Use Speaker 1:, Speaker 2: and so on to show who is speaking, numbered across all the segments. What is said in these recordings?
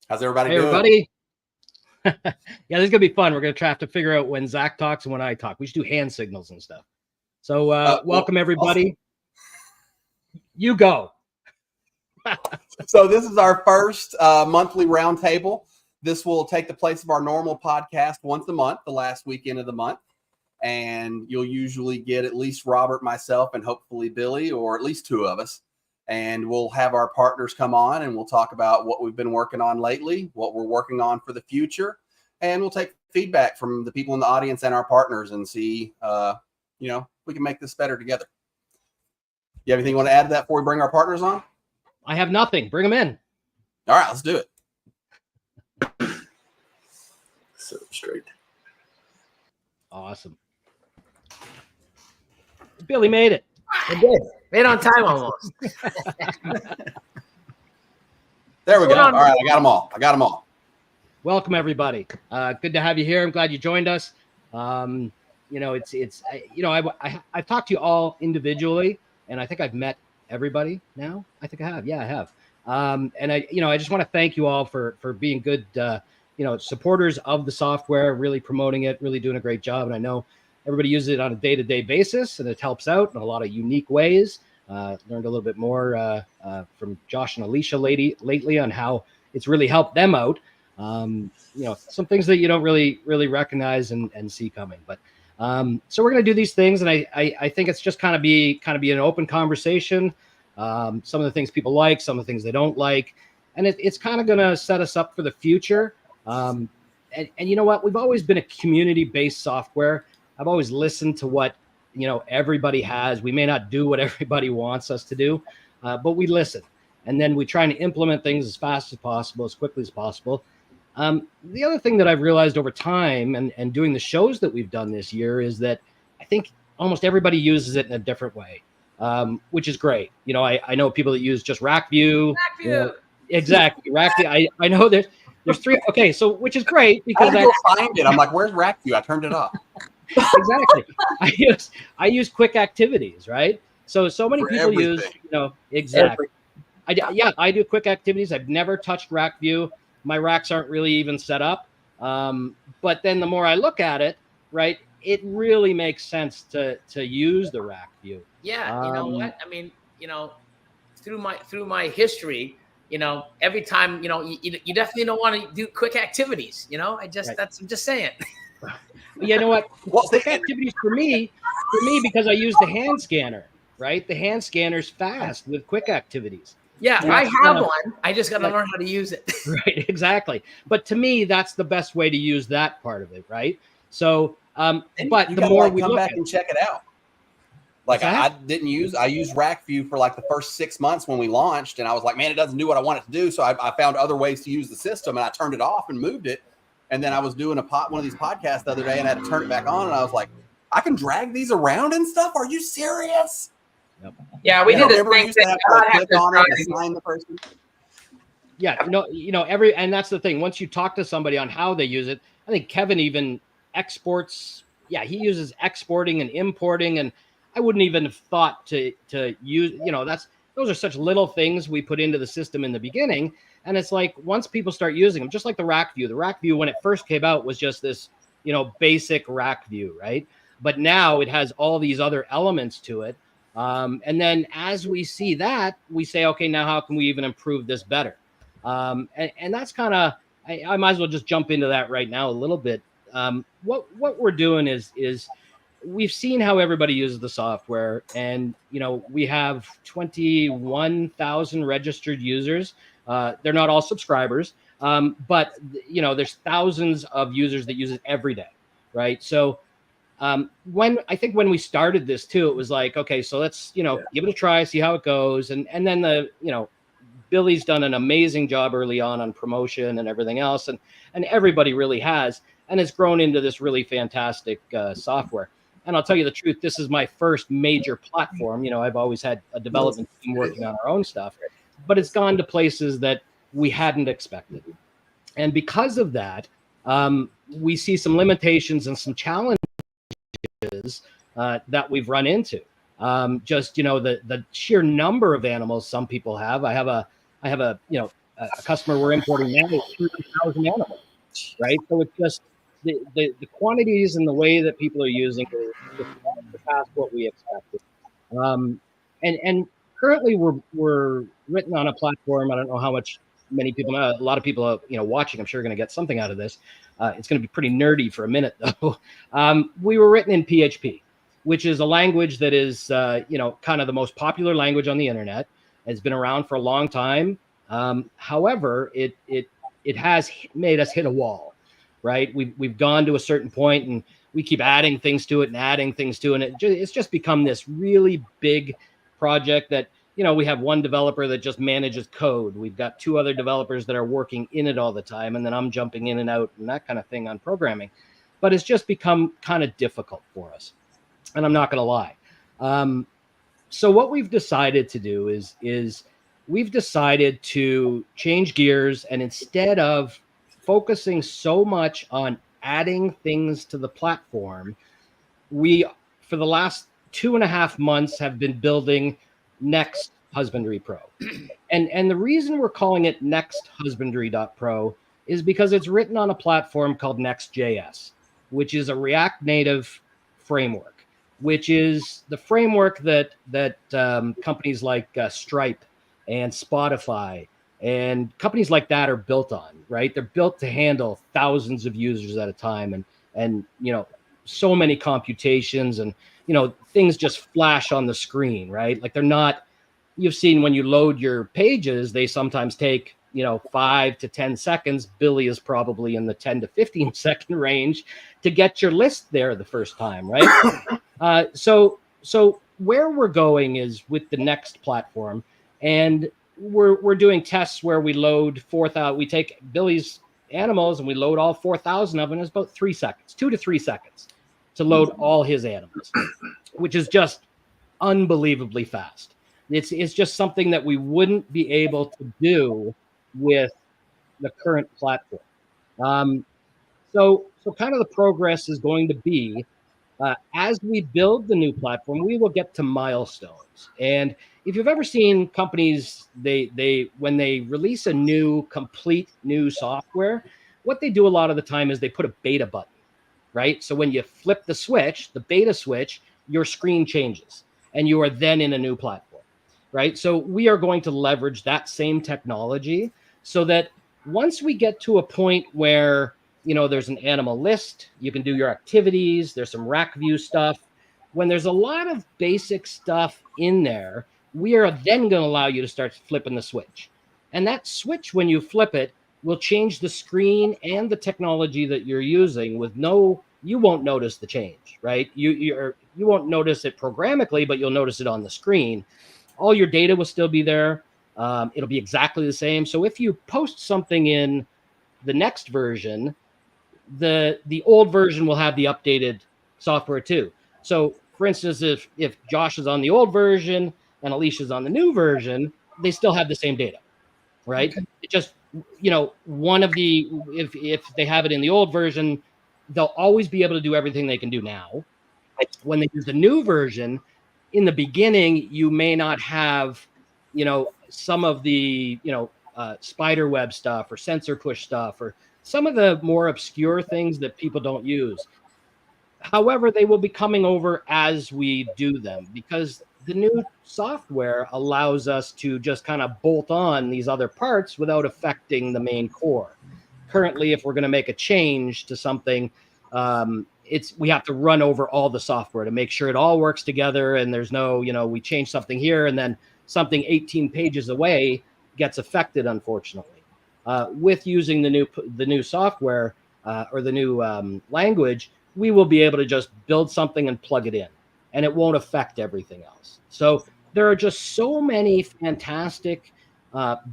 Speaker 1: How's everybody
Speaker 2: Hey,
Speaker 1: doing?
Speaker 2: everybody. Yeah, this is going to be fun. We're going to have to figure out when Zach talks and when I talk. We should do hand signals and stuff. So welcome, everybody. You go.
Speaker 1: So this is our first monthly roundtable. This will take the place of our normal podcast once a month, the last weekend of the month. And you'll usually get at least Robert, myself, and hopefully Billy, or at least two of us. And we'll have our partners come on and we'll talk about what we've been working on lately, what we're working on for the future. And we'll take feedback from the people in the audience and our partners and see, we can make this better together. You have anything you want to add to that before we bring our partners on?
Speaker 2: I have nothing. Bring them in.
Speaker 1: All right, let's do it.
Speaker 3: So straight.
Speaker 2: Awesome. Billy made it.
Speaker 3: I did. Made it on time almost.
Speaker 1: There we go. All right, I got them all.
Speaker 2: Welcome, everybody. Good to have you here. I'm glad you joined us. I've talked to you all individually, and I think I've met everybody now. I think I have. Yeah, I have. And I just want to thank you all for being good, supporters of the software, really promoting it, really doing a great job. And I know everybody uses it on a day-to-day basis, and it helps out in a lot of unique ways. Learned a little bit more from Josh and Alicia lately on how it's really helped them out. Some things that you don't really recognize and see coming. But so we're going to do these things, and I think it's just kind of be an open conversation. Some of the things people like, some of the things they don't like, and it's kind of going to set us up for the future. And you know what? We've always been a community-based software. I've always listened to what everybody has. We may not do what everybody wants us to do, but we listen, and then we try to implement things as fast as possible, as quickly as possible. The other thing that I've realized over time and doing the shows that we've done this year is that I think almost everybody uses it in a different way, which is great. I know people that use just rack view. Exactly. Rack view. I know there's three. Okay. So, which is great because
Speaker 1: I find it. I'm like, where's rack view? I turned it off.
Speaker 2: Exactly. I use quick activities, right? So many
Speaker 1: For
Speaker 2: people
Speaker 1: everything.
Speaker 2: use, exactly. I do quick activities. I've never touched rack view. My racks aren't really even set up. But then the more I look at it, right, it really makes sense to use the rack view.
Speaker 3: Yeah. You know what? I mean, through my history, every time, you definitely don't want to do quick activities. I'm just saying.
Speaker 2: You know what? Quick activities for me, because I use the hand scanner, right? The hand scanner's fast with quick activities.
Speaker 3: Yeah, I have one. I just got to learn how to use it.
Speaker 2: Right, exactly. But to me, that's the best way to use that part of it, right? So, but the more we
Speaker 1: come
Speaker 2: look
Speaker 1: back
Speaker 2: at
Speaker 1: and check it out. Like I used Rack View for like the first 6 months when we launched, and I was like, man, it doesn't do what I want it to do. So I found other ways to use the system, and I turned it off and moved it. And then I was doing one of these podcasts the other day, and I had to turn it back on, and I was like, I can drag these around and stuff. Are you serious?
Speaker 4: Yep. Yeah, we did the same thing.
Speaker 1: Click on it, assign the person.
Speaker 2: Yeah, and that's the thing. Once you talk to somebody on how they use it, I think Kevin even exports. Yeah, he uses exporting and importing, and I wouldn't even have thought to use. Those are such little things we put into the system in the beginning, and it's like once people start using them, just like the rack view. The rack view when it first came out was just this, basic rack view, right? But now it has all these other elements to it. And then as we see that, we say, okay, now how can we even improve this better? And that's kind of, I might as well just jump into that right now a little bit. What we're doing is we've seen how everybody uses the software, and, we have 21,000 registered users. They're not all subscribers, but there's thousands of users that use it every day. Right. So, when we started this too, it was like, okay, so let's, give it a try, see how it goes. And then Billy's done an amazing job early on promotion and everything else. And everybody really has, and it's grown into this really fantastic software. And I'll tell you the truth, this is my first major platform. I've always had a development team working on our own stuff, but it's gone to places that we hadn't expected. And because of that, we see some limitations and some challenges that we've run into. Just the sheer number of animals some people have. I have a a customer we're importing now is 3,000 animals, right? So it's just the quantities and the way that people are using it is past what we expected. And currently we're written on a platform. I don't know how much many people know. A lot of people watching, I'm sure, are going to get something out of this. It's going to be pretty nerdy for a minute, though. We were written in PHP, which is a language that is kind of the most popular language on the internet. It's been around for a long time. However, it has made us hit a wall, right? We've gone to a certain point, and we keep adding things to it, and it's just become this really big project that, we have one developer that just manages code. We've got two other developers that are working in it all the time, and then I'm jumping in and out and that kind of thing on programming. But it's just become kind of difficult for us, and I'm not going to lie. So what we've decided to do is we've decided to change gears, and instead of focusing so much on adding things to the platform, we, for the last 2.5 months, have been building Next Husbandry.Pro. And the reason we're calling it Next Husbandry.Pro is because it's written on a platform called Next.js, which is a React Native framework, which is the framework that companies like Stripe and Spotify and companies like that are built on, right? They're built to handle thousands of users at a time, and so many computations, and things just flash on the screen, right? Like, they're not, you've seen when you load your pages, they sometimes take 5 to 10 seconds. Billy is probably in the 10 to 15 second range to get your list there the first time, right? So where we're going is with the Next platform, and we're doing tests where we load 4,000. We take Billy's animals and we load all 4,000 of them. It's about 3 seconds, 2 to 3 seconds to load all his animals, which is just unbelievably fast. It's just something that we wouldn't be able to do with the current platform. So kind of the progress is going to be, as we build the new platform, we will get to milestones. And if you've ever seen companies, they when they release a complete new software, what they do a lot of the time is they put a beta button, right? So when you flip the switch, the beta switch, your screen changes, and you are then in a new platform, right? So we are going to leverage that same technology so that once we get to a point where there's an animal list, you can do your activities, there's some rack view stuff. When there's a lot of basic stuff in there, we are then going to allow you to start flipping the switch. And that switch, when you flip it, will change the screen and the technology that you're using you won't notice the change, right? You won't notice it programmatically, but you'll notice it on the screen. All your data will still be there. It'll be exactly the same. So if you post something in the next version, the old version will have the updated software too. So for instance, if Josh is on the old version and Alicia's on the new version, they still have the same data, right? Okay. It just, one of the, if they have it in the old version, they'll always be able to do everything they can do now. When they use the new version, in the beginning, you may not have, some of the, spider web stuff or sensor push stuff or some of the more obscure things that people don't use. However, they will be coming over as we do them, because the new software allows us to just kind of bolt on these other parts without affecting the main core. Currently, if we're going to make a change to something, we have to run over all the software to make sure it all works together, and there's no, we change something here and then something 18 pages away gets affected, unfortunately. With using the new software or the new language, we will be able to just build something and plug it in, and it won't affect everything else. So there are just so many fantastic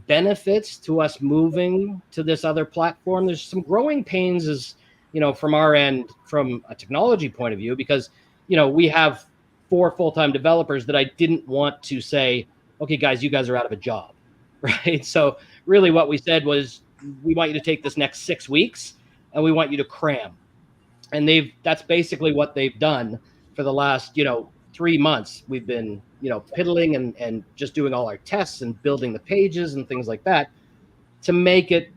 Speaker 2: benefits to us moving to this other platform. There's some growing pains, as from our end, from a technology point of view, because we have 4 full-time developers that I didn't want to say, okay, guys, you guys are out of a job, right? So really what we said was, we want you to take this next 6 weeks and we want you to cram. And that's basically what they've done for the last, 3 months. We've been, piddling and just doing all our tests and building the pages and things like that. to make it,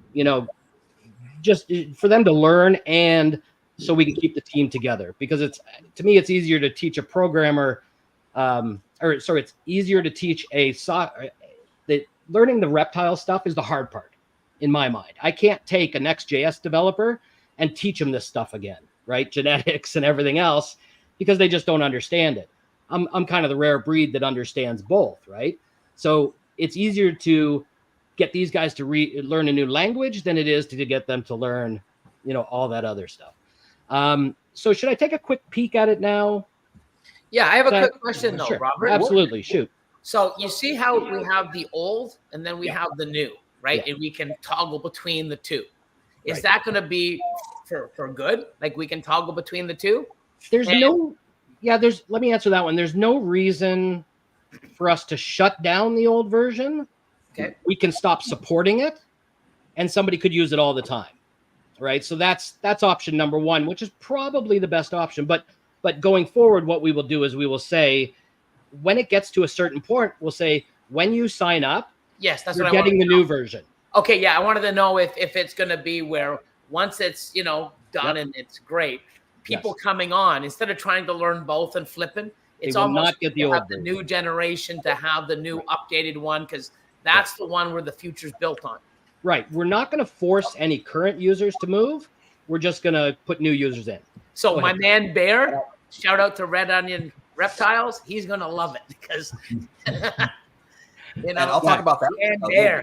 Speaker 2: just for them to learn, and so we can keep the team together. Because to me, it's easier to teach a programmer, it's easier to teach learning the reptile stuff is the hard part in my mind. I can't take a Next.js developer and teach them this stuff again, right? Genetics and everything else, because they just don't understand it. I'm kind of the rare breed that understands both, right? So it's easier to get these guys to learn a new language than it is to get them to learn, all that other stuff. So should I take a quick peek at it now?
Speaker 3: Yeah, I have a quick question though,
Speaker 2: sure.
Speaker 3: Robert.
Speaker 2: Absolutely, shoot.
Speaker 3: So you see how we have the old and then we have the new, right?
Speaker 2: Yeah.
Speaker 3: And we can toggle between the two. Is
Speaker 2: Right.
Speaker 3: that going to be for good? Like we can toggle between the two?
Speaker 2: Let me answer that one. There's no reason for us to shut down the old version.
Speaker 3: Okay.
Speaker 2: We can stop supporting it, and somebody could use it all the time, right? So that's option number one, which is probably the best option. But going forward, what we will do is we will say, when it gets to a certain point, we'll say, when you sign up,
Speaker 3: yes, that's
Speaker 2: you're
Speaker 3: what I
Speaker 2: getting the new version.
Speaker 3: Okay, yeah, I wanted to know if it's going to be where once it's done and it's great, people coming on, instead of trying to learn both and flipping, it's almost
Speaker 2: not get the
Speaker 3: to
Speaker 2: old
Speaker 3: have the new generation to have the new updated one, because that's the one where the future's built on.
Speaker 2: Right. We're not going to force any current users to move. We're just going to put new users in.
Speaker 3: So my man Bear, shout out to Red Onion Reptiles. He's going to love it because
Speaker 1: and I'll talk about that.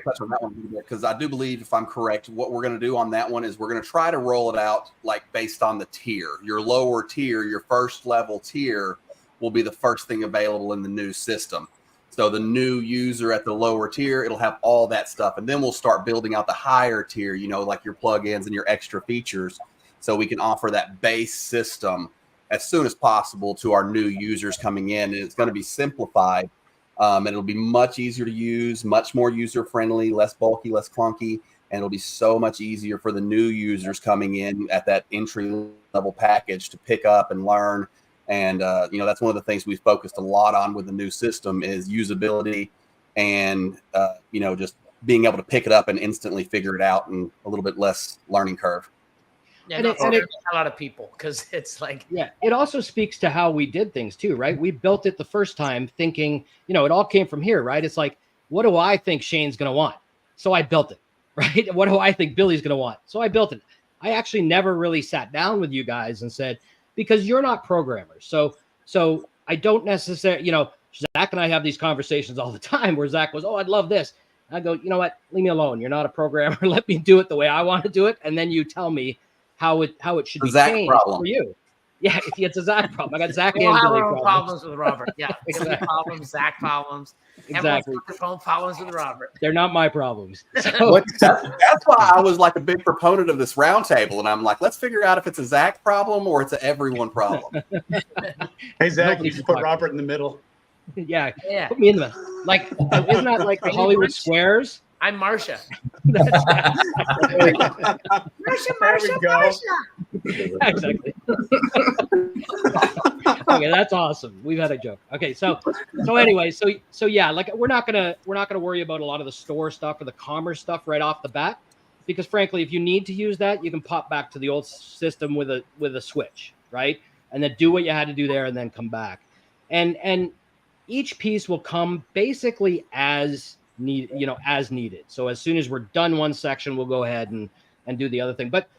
Speaker 3: Touch
Speaker 1: on that one because I do believe, if I'm correct, what we're going to do on that one is we're going to try to roll it out like based on the tier. Your lower tier, your first level tier, will be the first thing available in the new system. So the new user at the lower tier, it'll have all that stuff, and then we'll start building out the higher tier. Like your plugins and your extra features, so we can offer that base system as soon as possible to our new users coming in, and it's going to be simplified. And it'll be much easier to use, much more user-friendly, less bulky, less clunky, and it'll be so much easier for the new users coming in at that entry-level package to pick up and learn. And, that's one of the things we've focused a lot on with the new system is usability and, just being able to pick it up and instantly figure it out and a little bit less learning curve.
Speaker 3: Yeah, and a lot of people, because it's like,
Speaker 2: it also speaks to how we did things too, right? We built it the first time thinking, it all came from here, right? It's like, what do I think Shane's going to want? So I built it, right? What do I think Billy's going to want? So I built it. I actually never really sat down with you guys and said, because you're not programmers. So I don't necessarily, Zach and I have these conversations all the time where Zach goes, oh, I'd love this. And I go, you know what? Leave me alone. You're not a programmer. Let me do it the way I want to do it. And then you tell me how it should be changed for you. Yeah, it's a Zach problem. I got Zach and Billy
Speaker 3: problems with Robert. Yeah, Billy problems, Zach problems.
Speaker 2: Exactly.
Speaker 3: Everyone's problems with Robert.
Speaker 2: They're not my problems. So,
Speaker 1: that's why I was like a big proponent of this roundtable, and I'm like, let's figure out if it's a Zach problem or it's an everyone problem.
Speaker 5: Hey Zach, you should put Robert in the middle.
Speaker 2: Yeah. Put me in the isn't that like the Hollywood Squares?
Speaker 3: I'm Marsha.
Speaker 2: Marsha. Exactly. Okay, that's awesome. We've had a joke. Okay, so anyway, so yeah, like we're not gonna worry about a lot of the store stuff or the commerce stuff right off the bat, because frankly, if you need to use that, you can pop back to the old system with a switch, right? And then do what you had to do there, and then come back, and each piece will come basically as needed. So as soon as we're done one section, we'll go ahead and do the other thing. But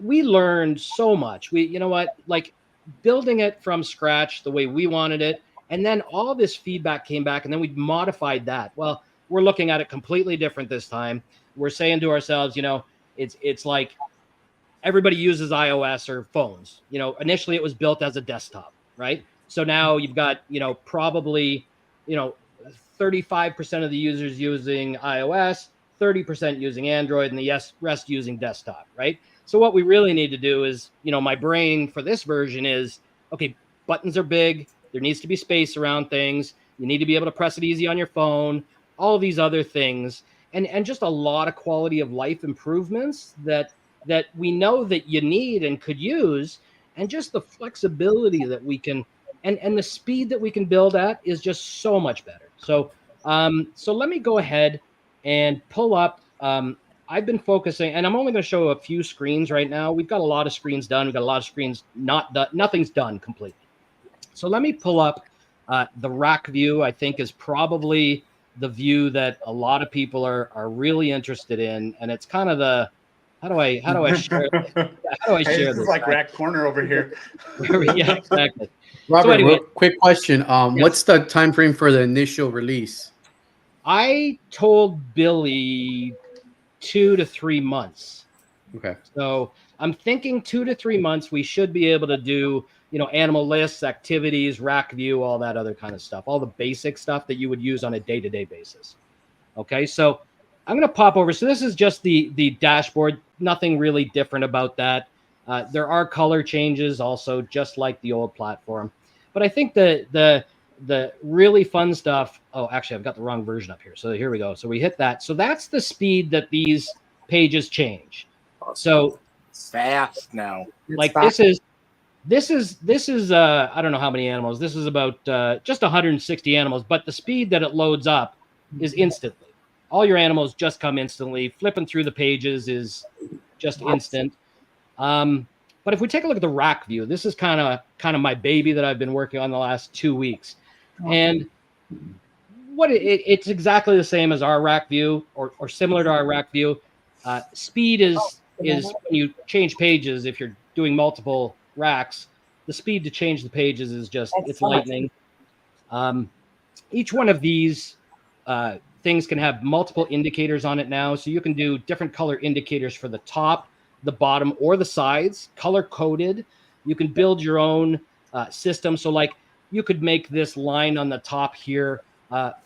Speaker 2: we learned so much. Like building it from scratch the way we wanted it, and then all this feedback came back, and then we modified that. Well, we're looking at it completely different this time. We're saying to ourselves, it's like everybody uses iOS or phones. Initially it was built as a desktop, right? So now you've got, probably, 35% of the users using iOS, 30% using Android, and the rest using desktop, right? So what we really need to do is, my brain for this version is, okay, buttons are big. There needs to be space around things. You need to be able to press it easy on your phone, all of these other things, and just a lot of quality of life improvements that we know that you need and could use, and just the flexibility that we can, and the speed that we can build at is just so much better. So let me go ahead and pull up I've been focusing, and I'm only going to show a few screens right now. We've got a lot of screens done. We've got a lot of screens not done. Nothing's done completely. So let me pull up the rack view. I think is probably the view that a lot of people are really interested in, and it's kind of the how do I share this? How do I share
Speaker 5: this is like rack corner over here.
Speaker 2: Yeah, exactly.
Speaker 6: Robert,
Speaker 2: So anyway,
Speaker 6: quick question. What's the time frame for the initial release?
Speaker 2: I told Billy 2 to 3 months.
Speaker 6: Okay.
Speaker 2: So I'm thinking 2 to 3 months. We should be able to do, animal lists, activities, rack view, all that other kind of stuff, all the basic stuff that you would use on a day-to-day basis. Okay. So I'm going to pop over. So this is just the dashboard. Nothing really different about that. There are color changes also, just like the old platform. But I think the really fun stuff. Oh, actually, I've got the wrong version up here. So here we go. So we hit that. So that's the speed that these pages change. So
Speaker 7: it's fast now.
Speaker 2: Like this is I don't know how many animals. This is about just 160 animals, but the speed that it loads up is instantly. All your animals just come instantly. Flipping through the pages is just instant. But if we take a look at the rack view, this is kind of my baby that I've been working on the last 2 weeks. And it's exactly the same as our rack view or similar to our rack view. Speed is when you change pages. If you're doing multiple racks, the speed to change the pages is just it's lightning. Each one of these things can have multiple indicators on it now, so you can do different color indicators for the top, the bottom, or the sides, color coded. You can build your own system. So like you could make this line on the top here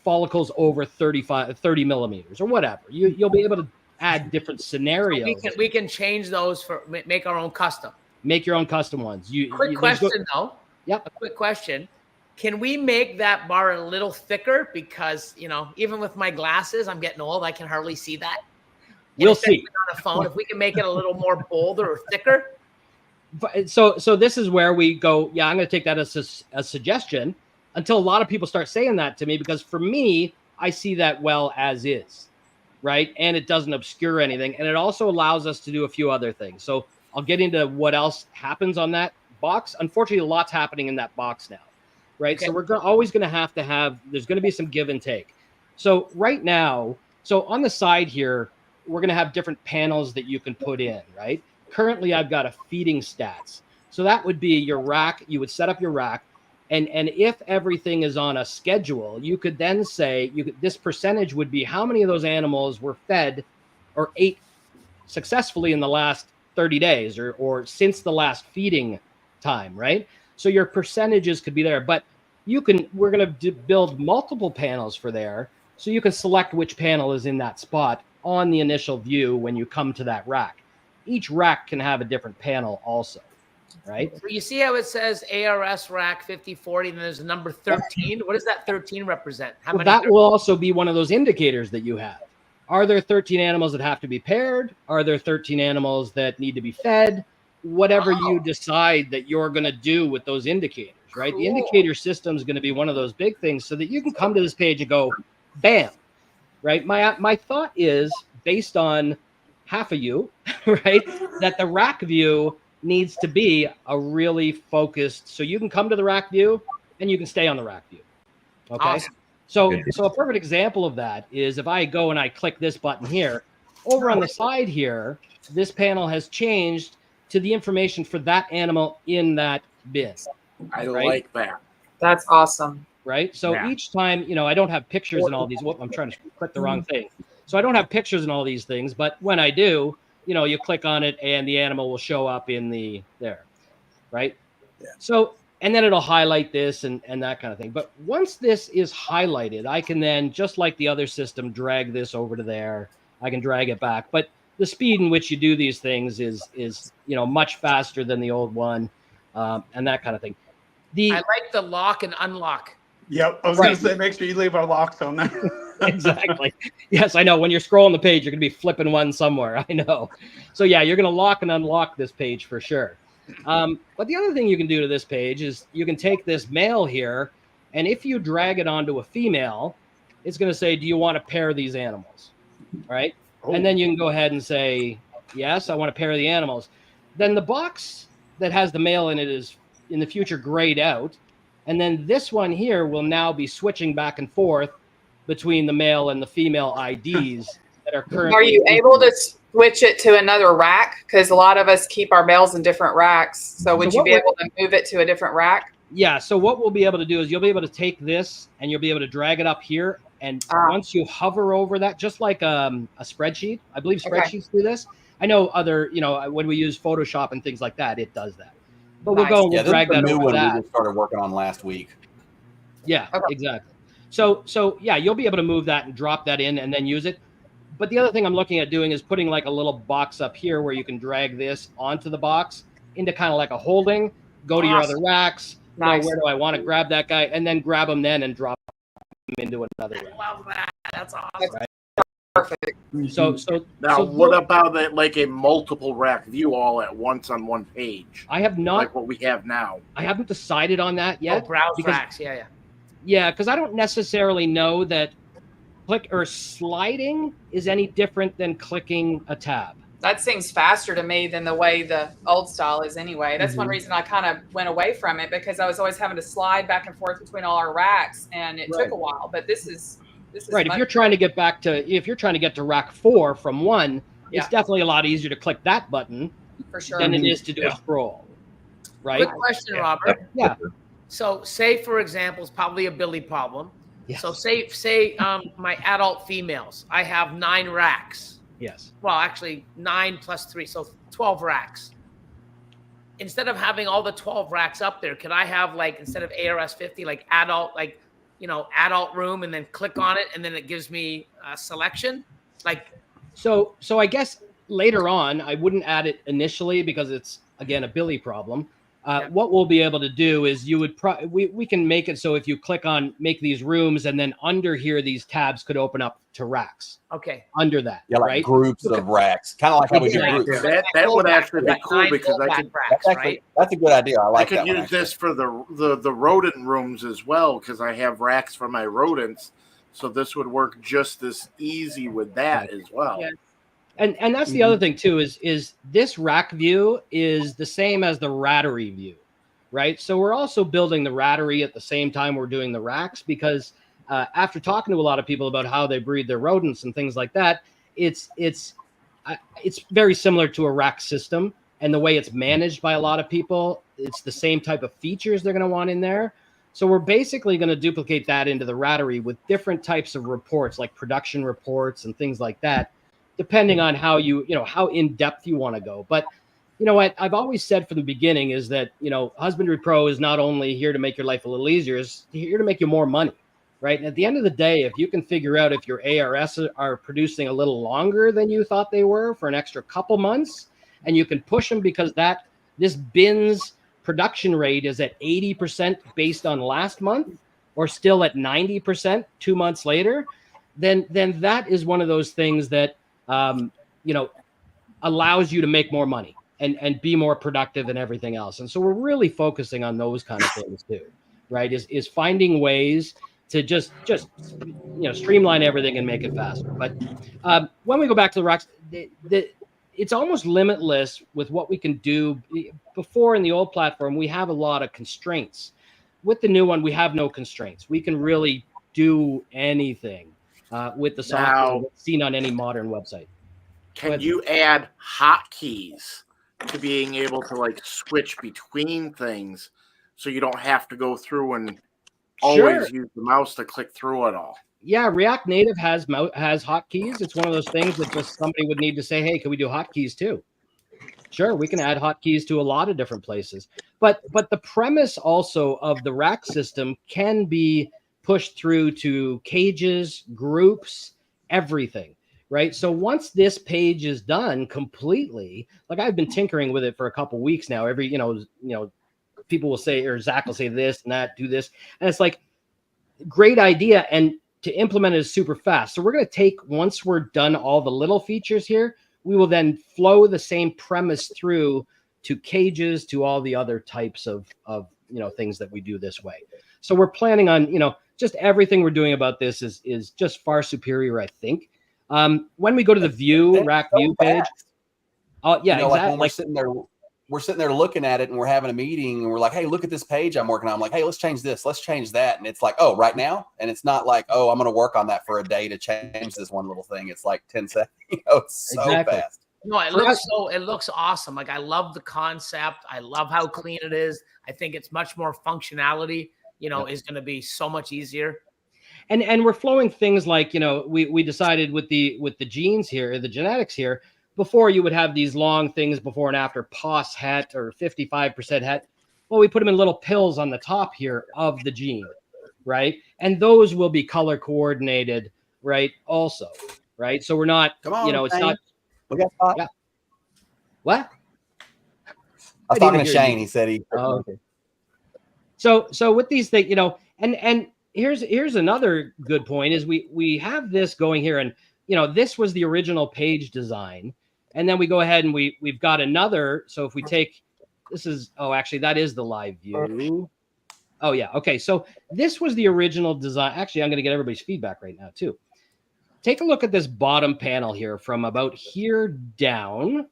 Speaker 2: follicles over 30 millimeters or whatever. You'll be able to add different scenarios.
Speaker 3: We can change those make our own custom.
Speaker 2: Make your own custom ones.
Speaker 3: Quick question though.
Speaker 2: Yep.
Speaker 3: A quick question. Can we make that bar a little thicker? Because, even with my glasses, I'm getting old. I can hardly see that.
Speaker 2: We'll see.
Speaker 3: On a phone, if we can make it a little more bolder or thicker.
Speaker 2: So this is where we go, yeah, I'm going to take that as a suggestion until a lot of people start saying that to me, because for me, I see that well as is, right? And it doesn't obscure anything. And it also allows us to do a few other things. So I'll get into what else happens on that box. Unfortunately, a lot's happening in that box now, right? Okay. So we're always going to have, there's going to be some give and take. So right now, so on the side here, we're going to have different panels that you can put in, right? Currently, I've got a feeding stats. So that would be your rack. You would set up your rack. And if everything is on a schedule, you could then say, this percentage would be how many of those animals were fed or ate successfully in the last 30 days or since the last feeding time, right? So your percentages could be there. But we're going to build multiple panels for there. So you can select which panel is in that spot on the initial view when you come to that rack. Each rack can have a different panel also, right?
Speaker 3: So you see how it says ARS rack 5040, and there's a number 13. What does that 13 represent? How many?
Speaker 2: That will also be one of those indicators that you have. Are there 13 animals that have to be paired? Are there 13 animals that need to be fed? Whatever you decide that you're going to do with those indicators, right? Cool. The indicator system is going to be one of those big things so that you can come to this page and go, bam, right? My thought is based on half of you, right? That the rack view needs to be a really focused, so you can come to the rack view and you can stay on the rack view. Okay. Awesome. So a perfect example of that is if I go and I click this button here, over on the side here, this panel has changed to the information for that animal in that bin.
Speaker 7: I like that.
Speaker 4: That's awesome.
Speaker 2: Right. So each time, I don't have pictures in all these. Whoop, I'm trying to click the wrong thing. So I don't have pictures in all these things, but when I do, you click on it and the animal will show up in there. Right. Yeah. So, and then it'll highlight this and that kind of thing. But once this is highlighted, I can then, just like the other system, drag this over to there. I can drag it back. But the speed in which you do these things is much faster than the old one, and that kind of thing.
Speaker 3: I like the lock and unlock.
Speaker 5: Yep, I was going to say, make sure you leave our locks on there.
Speaker 2: Exactly. Yes, I know. When you're scrolling the page, you're going to be flipping one somewhere. I know. So yeah, you're going to lock and unlock this page for sure. But the other thing you can do to this page is you can take this male here, and if you drag it onto a female, it's going to say, do you want to pair these animals? All right. And then you can go ahead and say, yes, I want to pair the animals. Then the box that has the male in it is in the future grayed out. And then this one here will now be switching back and forth between the male and the female IDs that are currently.
Speaker 4: Are you able to switch it to another rack? Because a lot of us keep our males in different racks. So would you be able to move it to a different rack?
Speaker 2: Yeah. So what we'll be able to do is you'll be able to take this and you'll be able to drag it up here. And once you hover over that, just like a spreadsheet, I believe spreadsheets do this. I know other, when we use Photoshop and things like that, it does that. But we'll go and we'll drag that over that.
Speaker 1: We just started working on last week.
Speaker 2: Yeah, exactly. So yeah, you'll be able to move that and drop that in and then use it. But the other thing I'm looking at doing is putting like a little box up here where you can drag this onto the box into kind of like a holding, go to your other racks. Nice. Where do I want to grab that guy? And then grab them then and drop them into another rack.
Speaker 3: I love that. That's awesome.
Speaker 2: Right?
Speaker 4: Perfect.
Speaker 2: So
Speaker 7: now, what about it like a multiple rack view all at once on one page?
Speaker 2: I have not,
Speaker 7: like what we have now.
Speaker 2: I haven't decided on that yet.
Speaker 3: Browse racks,
Speaker 2: yeah, because I don't necessarily know that click or sliding is any different than clicking a tab.
Speaker 4: That seems faster to me than the way the old style is anyway. That's one reason I kind of went away from it, because I was always having to slide back and forth between all our racks, and it took a while. But this is
Speaker 2: right. If you're trying to get to rack 4 from 1, it's definitely a lot easier to click that button
Speaker 4: for sure
Speaker 2: than it is to do a scroll. Right.
Speaker 3: Quick question, Robert.
Speaker 2: Yeah.
Speaker 3: So, say for example, it's probably a Billy problem.
Speaker 2: Yes.
Speaker 3: So, say my adult females, I have 9 racks.
Speaker 2: Yes.
Speaker 3: Well, actually 9 plus 3, so 12 racks. Instead of having all the 12 racks up there, could I have like, instead of ARS 50, like adult, like, adult room, and then click on it, and then it gives me a selection? Like,
Speaker 2: so I guess later on, I wouldn't add it initially because it's again a Billy problem. What we'll be able to do is we can make it so if you click on make these rooms, and then under here these tabs could open up to racks.
Speaker 3: Okay.
Speaker 2: Under that.
Speaker 1: Yeah, like
Speaker 2: right?
Speaker 1: groups of racks. Kind of like how we do groups.
Speaker 7: That would actually be cool because
Speaker 1: that's a good idea. I could
Speaker 7: use this for the rodent rooms as well, because I have racks for my rodents. So this would work just as easy with that as well.
Speaker 3: Yeah.
Speaker 2: And that's the other thing too, is this rack view is the same as the rattery view, right? So we're also building the rattery at the same time we're doing the racks, because after talking to a lot of people about how they breed their rodents and things like that, it's very similar to a rack system, and the way it's managed by a lot of people, it's the same type of features they're going to want in there. So we're basically going to duplicate that into the rattery with different types of reports, like production reports and things like that, depending on how how in depth you want to go. But what I've always said from the beginning is that, Husbandry.Pro is not only here to make your life a little easier, it's here to make you more money, right? And at the end of the day, if you can figure out if your ARS are producing a little longer than you thought they were for an extra couple months, and you can push them because this bin's production rate is at 80% based on last month, or still at 90% 2 months later, then that is one of those things that allows you to make more money and be more productive and everything else. And so we're really focusing on those kind of things too, right? Is finding ways to just streamline everything and make it faster. But when we go back to the racks, it's almost limitless with what we can do. Before in the old platform, we have a lot of constraints. With the new one, we have no constraints. We can really do anything with the software that's seen on any modern website.
Speaker 7: Can you add hotkeys to being able to switch between things, so you don't have to go through and always use the mouse to click through it all?
Speaker 2: Yeah, React Native has hotkeys. It's one of those things that just somebody would need to say, hey, can we do hotkeys too? Sure, we can add hotkeys to a lot of different places. But the premise also of the rack system can be pushed through to cages, groups, everything, right? So once this page is done completely, like I've been tinkering with it for a couple weeks now. Every, people will say, or Zach will say this and that, do this. And it's like, great idea. And to implement it is super fast. So we're going to take, once we're done all the little features here, we will then flow the same premise through to cages, to all the other types of things that we do this way. So we're planning on, just everything we're doing about this is just far superior, I think. When we go to the view, rack view page. Oh yeah,
Speaker 1: you know, like
Speaker 2: exactly.
Speaker 1: when we're sitting there looking at it and we're having a meeting and we're like, hey, look at this page I'm working on. I'm like, hey, let's change this, let's change that. And it's like, oh, right now. And it's not like, oh, I'm going to work on that for a day to change this one little thing. It's like 10 seconds. You know, it's so fast.
Speaker 3: No, it looks awesome. Like I love the concept. I love how clean it is. I think it's much more functionality, you know, is going to be so much easier.
Speaker 2: And we're flowing things like, you know, we decided with the genes here, the genetics here, before you would have these long things before and after POS het or 55% het. Well, we put them in little pills on the top here of the gene, right? And those will be color coordinated, right? Also, right? So we're not,
Speaker 1: Come on,
Speaker 2: you know, it's not.
Speaker 1: We got spot.
Speaker 2: Yeah. What?
Speaker 1: I was talking to Shane. He said he.
Speaker 2: Oh, okay. So with these things, you know, and here's another good point is we have this going here, and you know, this was the original page design, and then we go ahead and we've got another. So if we take this is actually that is the live view. Oh yeah, okay. So this was the original design. Actually, I'm going to get everybody's feedback right now too. Take a look at this bottom panel here from about here down.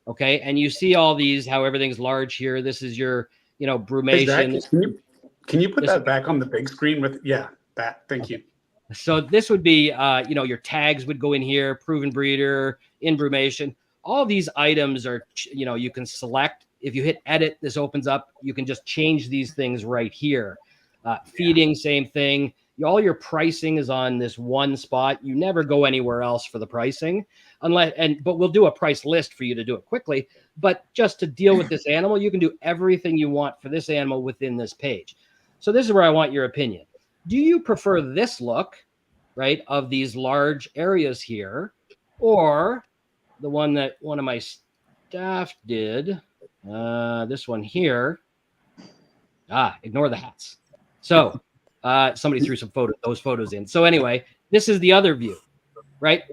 Speaker 2: Okay, and you see all these how everything's large here. This is your, you know, brumation.
Speaker 5: Hey, Zach, can you put that back on the big screen with that? Thank you.
Speaker 2: So this would be you know, your tags would go in here, proven breeder, inbrumation. All these items are, you know, you can select. If you hit edit, this opens up. You can just change these things right here. Feeding, same thing. All your pricing is on this one spot. You never go anywhere else for the pricing but we'll do a price list for you to do it quickly. But just to deal with this animal, you can do everything you want for this animal within this page. So this is where I want your opinion. Do you prefer this look, right, of these large areas here, or the one that one of my staff did, this one here? Ignore the hats. So somebody threw those photos in. So anyway, this is the other view, right?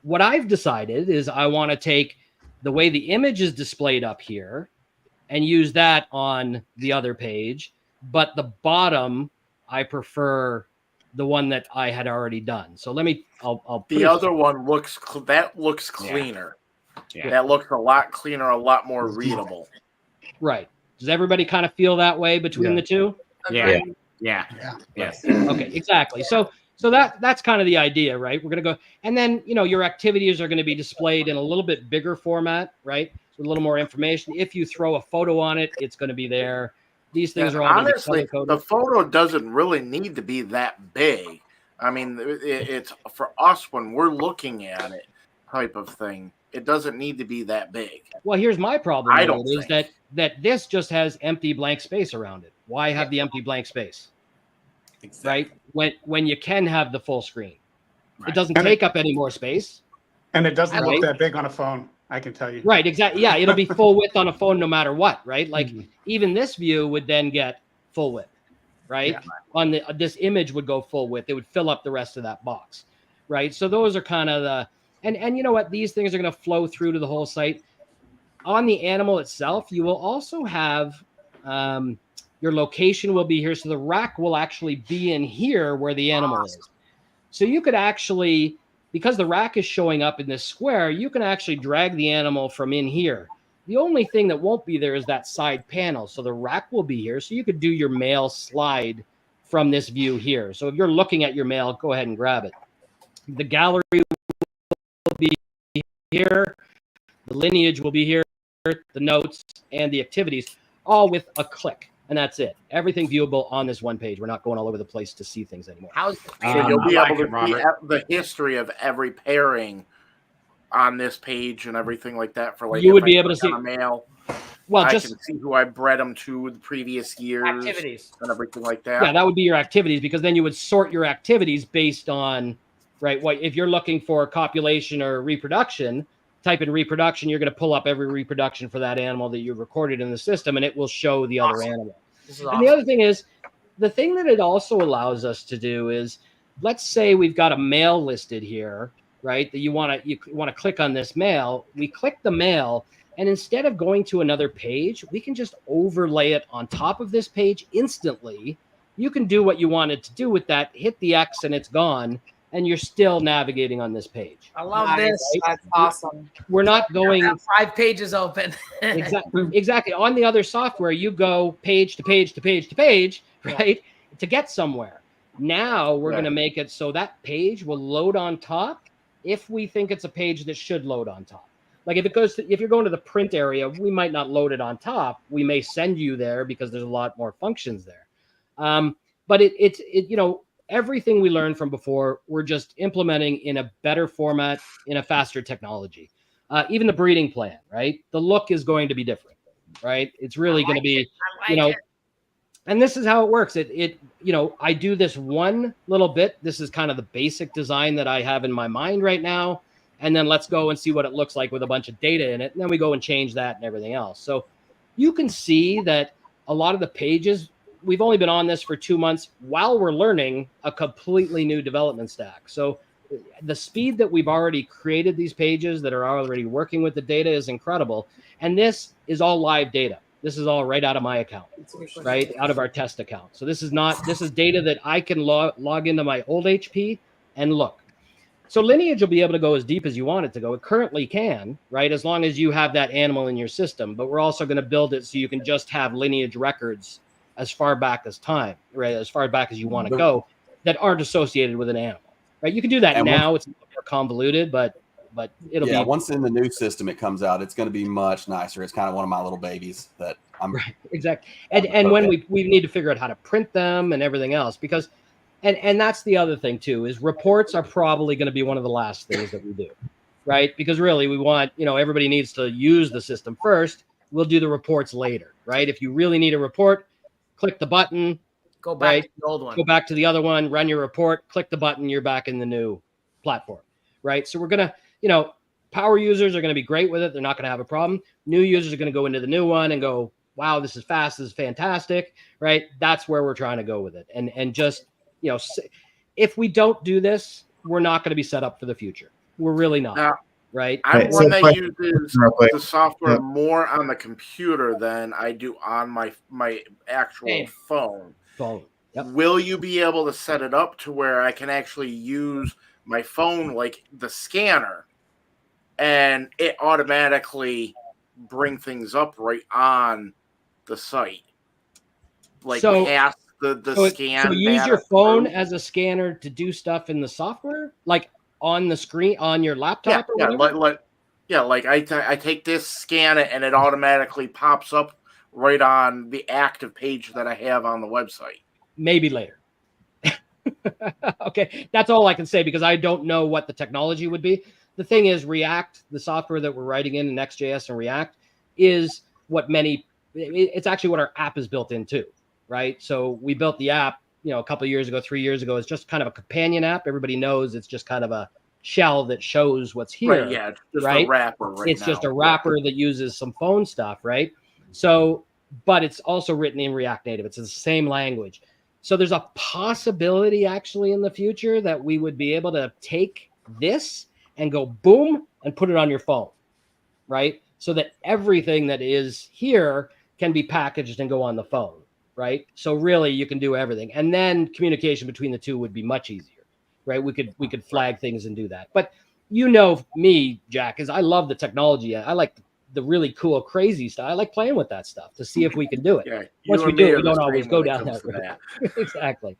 Speaker 2: What I've decided is I want to take the way the image is displayed up here and use that on the other page. But the bottom, I prefer the one that I had already done. So I'll
Speaker 7: the other one looks cleaner. Yeah. That looks a lot cleaner, a lot more readable.
Speaker 2: Right. Does everybody kind of feel that way between the two?
Speaker 7: Yeah.
Speaker 2: Yes. Okay, exactly. So that's kind of the idea, right? We're going to go, and then, you know, your activities are going to be displayed in a little bit bigger format, right? With a little more information. If you throw a photo on it, it's going to be there. These things are all
Speaker 7: honestly, the photo doesn't really need to be that big. I mean, it's for us when we're looking at it type of thing. It doesn't need to be that big.
Speaker 2: Well, here's my problem. Is that this just has empty blank space around it. Why have the empty blank space? Exactly. Right? When you can have the full screen. Right. It doesn't take up any more space.
Speaker 5: And it doesn't look that big on a phone, I can tell you.
Speaker 2: Right, exactly. Yeah, it'll be full width on a phone no matter what, right? Like even this view would then get full width, right? Yeah. On this image would go full width. It would fill up the rest of that box, right? So those are kind of the and you know what? These things are going to flow through to the whole site. On the animal itself, you will also have your location will be here. So the rack will actually be in here where the animal is. So you could actually, because the rack is showing up in this square, you can actually drag the animal from in here. The only thing that won't be there is that side panel. So the rack will be here. So you could do your male slide from this view here. So if you're looking at your male, go ahead and grab it. The gallery will be here. The lineage will be here. The notes and the activities, all with a click. And that's it. Everything viewable on this one page. We're not going all over the place to see things anymore.
Speaker 7: So you'll be able to see the history of every pairing on this page and everything like that. For like,
Speaker 2: you would be able to see
Speaker 7: a male.
Speaker 2: Well,
Speaker 7: I can see who I bred them to the previous years,
Speaker 3: activities
Speaker 7: and everything like that.
Speaker 2: Yeah, that would be your activities, because then you would sort your activities based on what if you're looking for copulation or reproduction. Type in reproduction, you're going to pull up every reproduction for that animal that you recorded in the system, and it will show the other animal. And the other thing is, the thing that it also allows us to do is, let's say we've got a male listed here, right? That you want to click on this male. We click the male, and instead of going to another page, we can just overlay it on top of this page instantly. You can do what you wanted to do with that. Hit the X, and it's gone. and you're still navigating on this page.
Speaker 3: I love
Speaker 4: Nice.
Speaker 3: this.
Speaker 4: That's awesome.
Speaker 2: We're not going
Speaker 3: Have 5 pages open.
Speaker 2: exactly. On the other software, you go page to page to page to page, right? To get somewhere. Now we're going to make it so that page will load on top if we think it's a page that should load on top. Like if you're going to the print area, we might not load it on top. We may send you there because there's a lot more functions there. But it's everything we learned from before, we're just implementing in a better format, in a faster technology. Even the breeding plan, right? The look is going to be different, right? It's really going to be, and this is how it works. I do this one little bit. This is kind of the basic design that I have in my mind right now. And then let's go and see what it looks like with a bunch of data in it. And then we go and change that and everything else. So you can see that a lot of the pages, we've only been on this for 2 months while we're learning a completely new development stack. So the speed that we've already created these pages that are already working with the data is incredible. And this is all live data. This is all right out of my account, right? Out of our test account. So this is data that I can log into my old HP and look. So Lineage will be able to go as deep as you want it to go. It currently can, right? As long as you have that animal in your system. But we're also going to build it so you can just have Lineage records as far back as time, right? As far back as you want to go that aren't associated with an animal, right? You can do that now. It's more convoluted, but it'll be.
Speaker 1: Once in the new system it comes out, it's going to be much nicer. It's kind of one of my little babies that I'm
Speaker 2: right. Exactly. And when we need to figure out how to print them and everything else, because and that's the other thing too, is reports are probably going to be one of the last things that we do, right? Because really we want, everybody needs to use the system first. We'll do the reports later, right? If you really need a report, click the button,
Speaker 3: go back to the old one,
Speaker 2: go back to the other one, run your report, click the button, you're back in the new platform, right? So we're going to, power users are going to be great with it. They're not going to have a problem. New users are going to go into the new one and go, wow, this is fast. This is fantastic, right? That's where we're trying to go with it. And just, if we don't do this, we're not going to be set up for the future. We're really not, right?
Speaker 7: I'm one that uses the software more on the computer than I do on my actual phone.
Speaker 2: Yep.
Speaker 7: Will you be able to set it up to where I can actually use my phone, like the scanner, and it automatically bring things up right on the site? Like past the scan.
Speaker 2: So use your phone as a scanner to do stuff in the software, like on the screen on your laptop.
Speaker 7: Like I take this, scan it, and it automatically pops up right on the active page that I have on the website.
Speaker 2: Maybe later. Okay, that's all I can say because I don't know what the technology would be. The thing is, React, the software that we're writing in Next.js and React, is what it's actually what our app is built into, right? So we built the app, a couple of years ago, 3 years ago. It's just kind of a companion app. Everybody knows it's just kind of a shell that shows what's here.
Speaker 7: Right, yeah, it's just a wrapper
Speaker 2: It's just a wrapper that uses some phone stuff, right? So, but it's also written in React Native. It's the same language. So there's a possibility actually in the future that we would be able to take this and go boom and put it on your phone, right? So that everything that is here can be packaged and go on the phone, right? So really you can do everything. And then communication between the two would be much easier, right? We could flag things and do that. But me, Jack, is I love the technology. I like the really cool, crazy stuff. I like playing with that stuff to see if we can do it.
Speaker 7: Yeah,
Speaker 2: once we do it, we don't always go down that road. Exactly.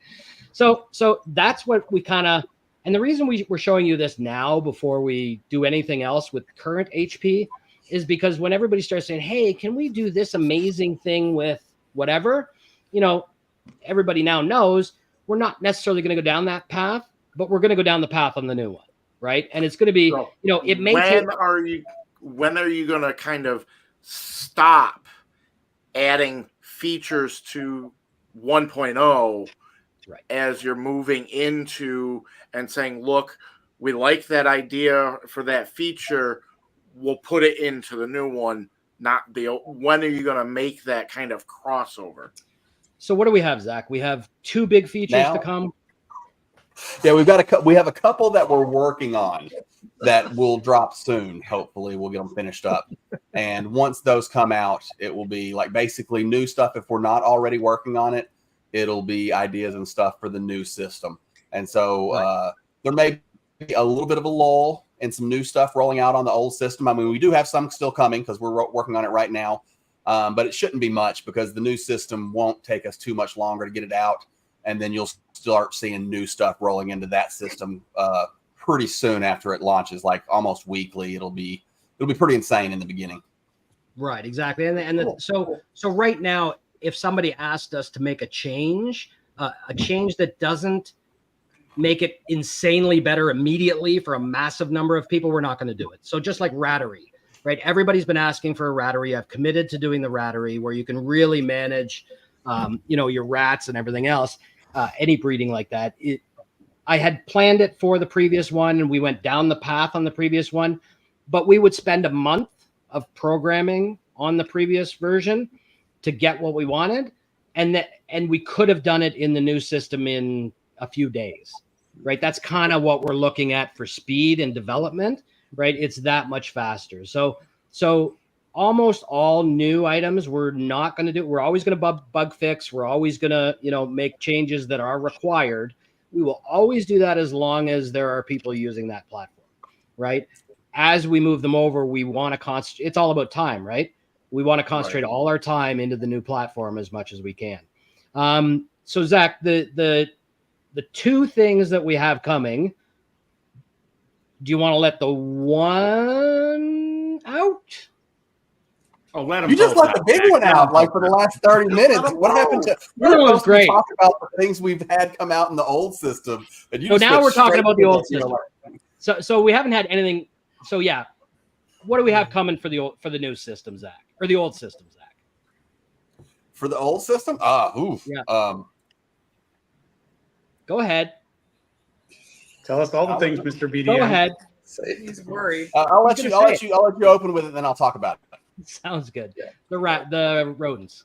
Speaker 2: So that's what we kind of, and the reason we're showing you this now before we do anything else with current HP is because when everybody starts saying, hey, can we do this amazing thing with whatever, everybody now knows we're not necessarily going to go down that path, but we're going to go down the path on the new one. Right. And it's going to be, it may
Speaker 7: when are you going to kind of stop adding features to 1.0 as you're moving into and saying, look, we like that idea for that feature. We'll put it into the new one. When are you going to make that kind of crossover?
Speaker 2: So what do we have, Zach? We have 2 big features to come.
Speaker 1: Yeah, we have a couple that we're working on that will drop soon. Hopefully we'll get them finished up. And once those come out, it will be like basically new stuff. If we're not already working on it, it'll be ideas and stuff for the new system. And so there may be a little bit of a lull and some new stuff rolling out on the old system. I mean, we do have some still coming because we're working on it right now, but it shouldn't be much because the new system won't take us too much longer to get it out, and then you'll start seeing new stuff rolling into that system pretty soon after it launches, like almost weekly. It'll be pretty insane in the beginning.
Speaker 2: Right, exactly. So right now, if somebody asked us to make a change that doesn't make it insanely better immediately for a massive number of people, we're not going to do it. So just like Rattery, right? Everybody's been asking for a Rattery. I've committed to doing the Rattery where you can really manage, your rats and everything else, any breeding like that. I had planned it for the previous one, and we went down the path on the previous one, but we would spend a month of programming on the previous version to get what we wanted. And we could have done it in the new system in a few days, right? That's kind of what we're looking at for speed and development, right? It's that much faster. So almost all new items we're not going to do. We're always going to bug fix. We're always going to, make changes that are required. We will always do that as long as there are people using that platform, right? As we move them over, we want to concentrate. It's all about time, right? We want to concentrate all our time into the new platform as much as we can. So Zach, the two things that we have coming, do you want to let the one out?
Speaker 7: Oh, let him.
Speaker 1: You just let the big one out like for the last 30 minutes. What happened to? We're supposed to talk about the things we've had come out in the old system. And you
Speaker 2: now we're talking about the old system. So we haven't had anything. So yeah, what do we have coming for the new system, Zach, or the old system, Zach?
Speaker 1: For the old system?
Speaker 2: Yeah. Go ahead.
Speaker 5: Tell us all the things, Mr. BDM.
Speaker 2: Go ahead.
Speaker 4: He's worried.
Speaker 1: I'll let you open with it, then I'll talk about it.
Speaker 2: Sounds good. Yeah. The rodents.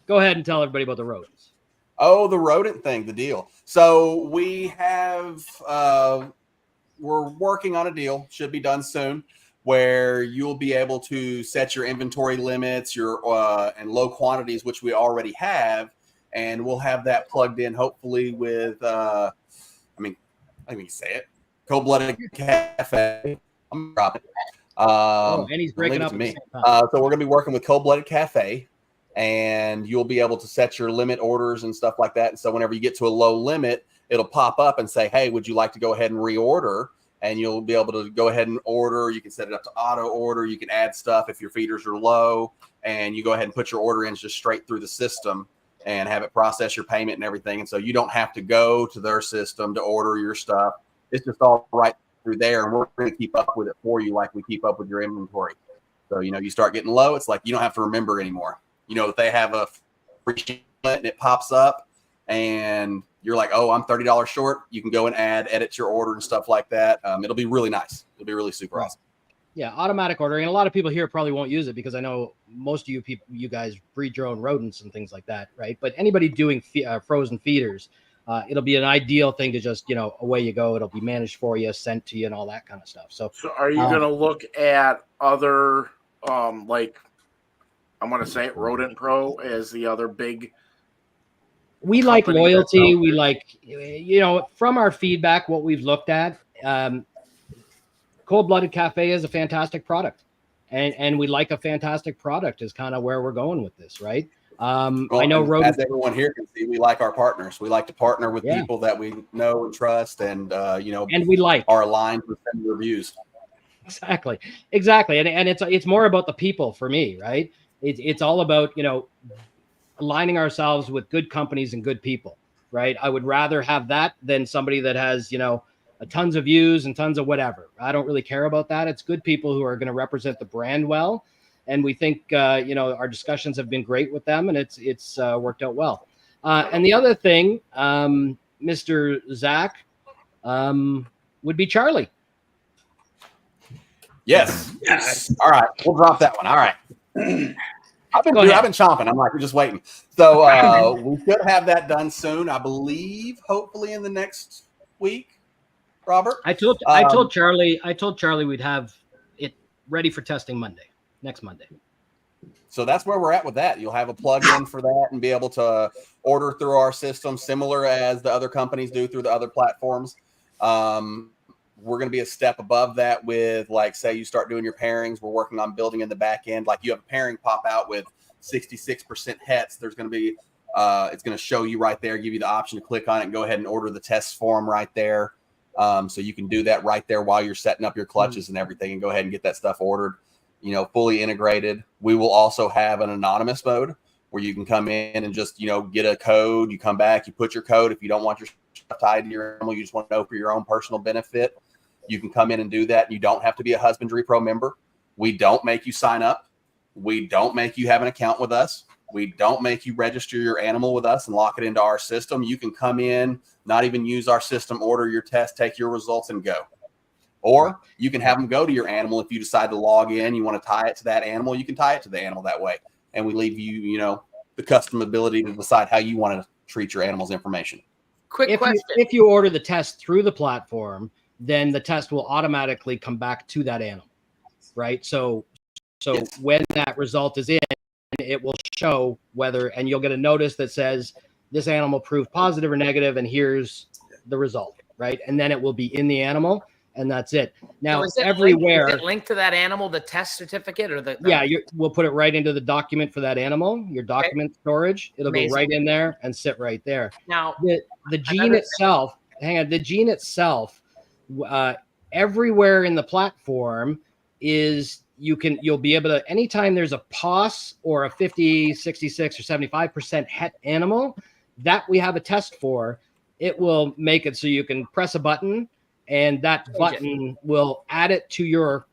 Speaker 2: Go ahead and tell everybody about the rodents.
Speaker 1: Oh, the rodent thing, the deal. So we have we're working on a deal, should be done soon, where you'll be able to set your inventory limits, your and low quantities, which we already have, and we'll have that plugged in hopefully with let me say it. Cold-Blooded Cafe. I'm dropping.
Speaker 2: And he's breaking up.
Speaker 1: To me. So we're going to be working with Cold-Blooded Cafe, and you'll be able to set your limit orders and stuff like that. And so whenever you get to a low limit, it'll pop up and say, hey, would you like to go ahead and reorder? And you'll be able to go ahead and order. You can set it up to auto order. You can add stuff if your feeders are low, and you go ahead and put your order in just straight through the system and have it process your payment and everything. And so you don't have to go to their system to order your stuff. It's just all right through there, and we're going to keep up with it for you like we keep up with your inventory. So, you start getting low, it's like you don't have to remember anymore. If they have a free shipment and it pops up and you're like, oh, I'm $30 short, you can go and edit your order and stuff like that. It'll be really nice. It'll be really super awesome.
Speaker 2: Yeah, automatic ordering. And a lot of people here probably won't use it because I know most of you guys breed your own rodents and things like that, right? But anybody doing frozen feeders, it'll be an ideal thing to just, away you go. It'll be managed for you, sent to you, and all that kind of stuff. So
Speaker 7: are you going to look at other, like, I'm going to say it, Rodent.Pro as the other big?
Speaker 2: We like loyalty. We like, from our feedback, what we've looked at, Cold-Blooded Cafe is a fantastic product. And we like a fantastic product is kind of where we're going with this, right? I know rodents.
Speaker 1: As everyone here can see, we like our partners. We like to partner with people that we know and trust, and and we are aligned with similar views.
Speaker 2: Exactly, and it's more about the people for me, right? It's all about aligning ourselves with good companies and good people, right? I would rather have that than somebody that has tons of views and tons of whatever. I don't really care about that. It's good people who are going to represent the brand well. And we think, our discussions have been great with them, and it's worked out well. And the other thing, Mr. Zach, would be Charlie.
Speaker 1: Yes. All right. We'll drop that one. All right. I've been chomping. I'm like, we're just waiting. So we should have that done soon, I believe, hopefully in the next week, Robert.
Speaker 2: I told Charlie we'd have it ready for testing next Monday.
Speaker 1: So that's where we're at with that. You'll have a plug-in for that and be able to order through our system, similar as the other companies do through the other platforms. We're going to be a step above that with, like, say you start doing your pairings. We're working on building in the back end. Like, you have a pairing pop out with 66% hets. There's going to be, it's going to show you right there, give you the option to click on it and go ahead and order the test form right there. So you can do that right there while you're setting up your clutches and everything, and go ahead and get that stuff ordered, you know, fully integrated. We will also have an anonymous mode where you can come in and just, you know, get a code. You come back, you put your code. If you don't want your stuff tied to your animal, you just want to know for your own personal benefit, you can come in and do that. You don't have to be a Husbandry.Pro member. We don't make you sign up. We don't make you have an account with us. We don't make you register your animal with us and lock it into our system. You can come in, not even use our system, order your test, take your results, and go. Or you can have them go to your animal. If you decide to log in, you want to tie it to that animal, you can tie it to the animal that way. And we leave you, you know, the custom ability to decide how you want to treat your animal's information.
Speaker 3: Quick question.
Speaker 2: If you order the test through the platform, then the test will automatically come back to that animal, right? So yes, when that result is in, it will show whether, and you'll get a notice that says this animal proved positive or negative, and here's the result, right? And then it will be in the animal, and that's it. Now,
Speaker 3: so
Speaker 2: everywhere,
Speaker 3: is it linked to that animal, the test certificate, or the
Speaker 2: yeah, we'll put it right into the document for that animal, your document storage. It'll go right in there and sit right there.
Speaker 3: Now,
Speaker 2: the gene itself, the gene itself, everywhere in the platform is, you'll be able to, anytime there's a POS or a 50, 66, or 75% het animal that we have a test for, it will make it so you can press a button and that button will add it to your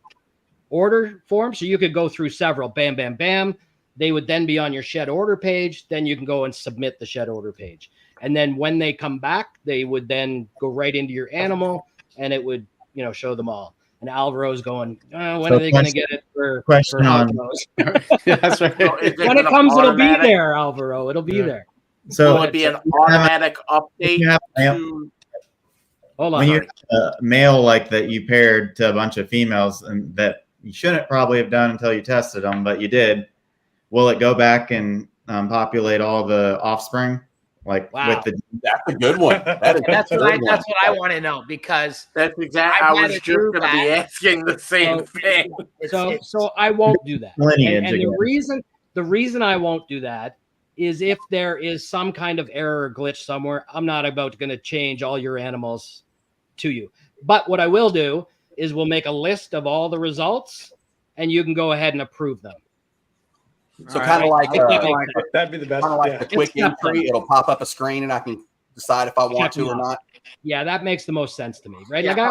Speaker 2: order form. So you could go through several, bam, bam, bam. They would then be on your shed order page. Then you can go and submit the shed order page. And then when they come back, they would then go right into your animal and it would, you know, show them all. And Alvaro's going, when are they going to get it for
Speaker 8: on
Speaker 6: Yeah, that's right.
Speaker 2: when it comes, it'll be there, Alvaro. It'll be there.
Speaker 8: So
Speaker 7: will it be an automatic update to...
Speaker 2: Hold on.
Speaker 8: When you male like that, you paired to a bunch of females, and that you shouldn't probably have done until you tested them, but you did. Will it go back and populate all the offspring? Like, with the,
Speaker 1: that's a good one.
Speaker 3: That's what I want to know, because
Speaker 7: that's exactly. I was just going to be asking the same thing.
Speaker 2: So I won't do that. And the reason I won't do that is if there is some kind of error or glitch somewhere, I'm not about going to change all your animals to you. But what I will do is we'll make a list of all the results, and you can go ahead and approve them.
Speaker 1: So kind of like
Speaker 5: that'd be the best.
Speaker 1: Kind of like the quick entry. It'll pop up a screen, and I can decide if I want to or not.
Speaker 2: Yeah, that makes the most sense to me, right? Yeah. Like I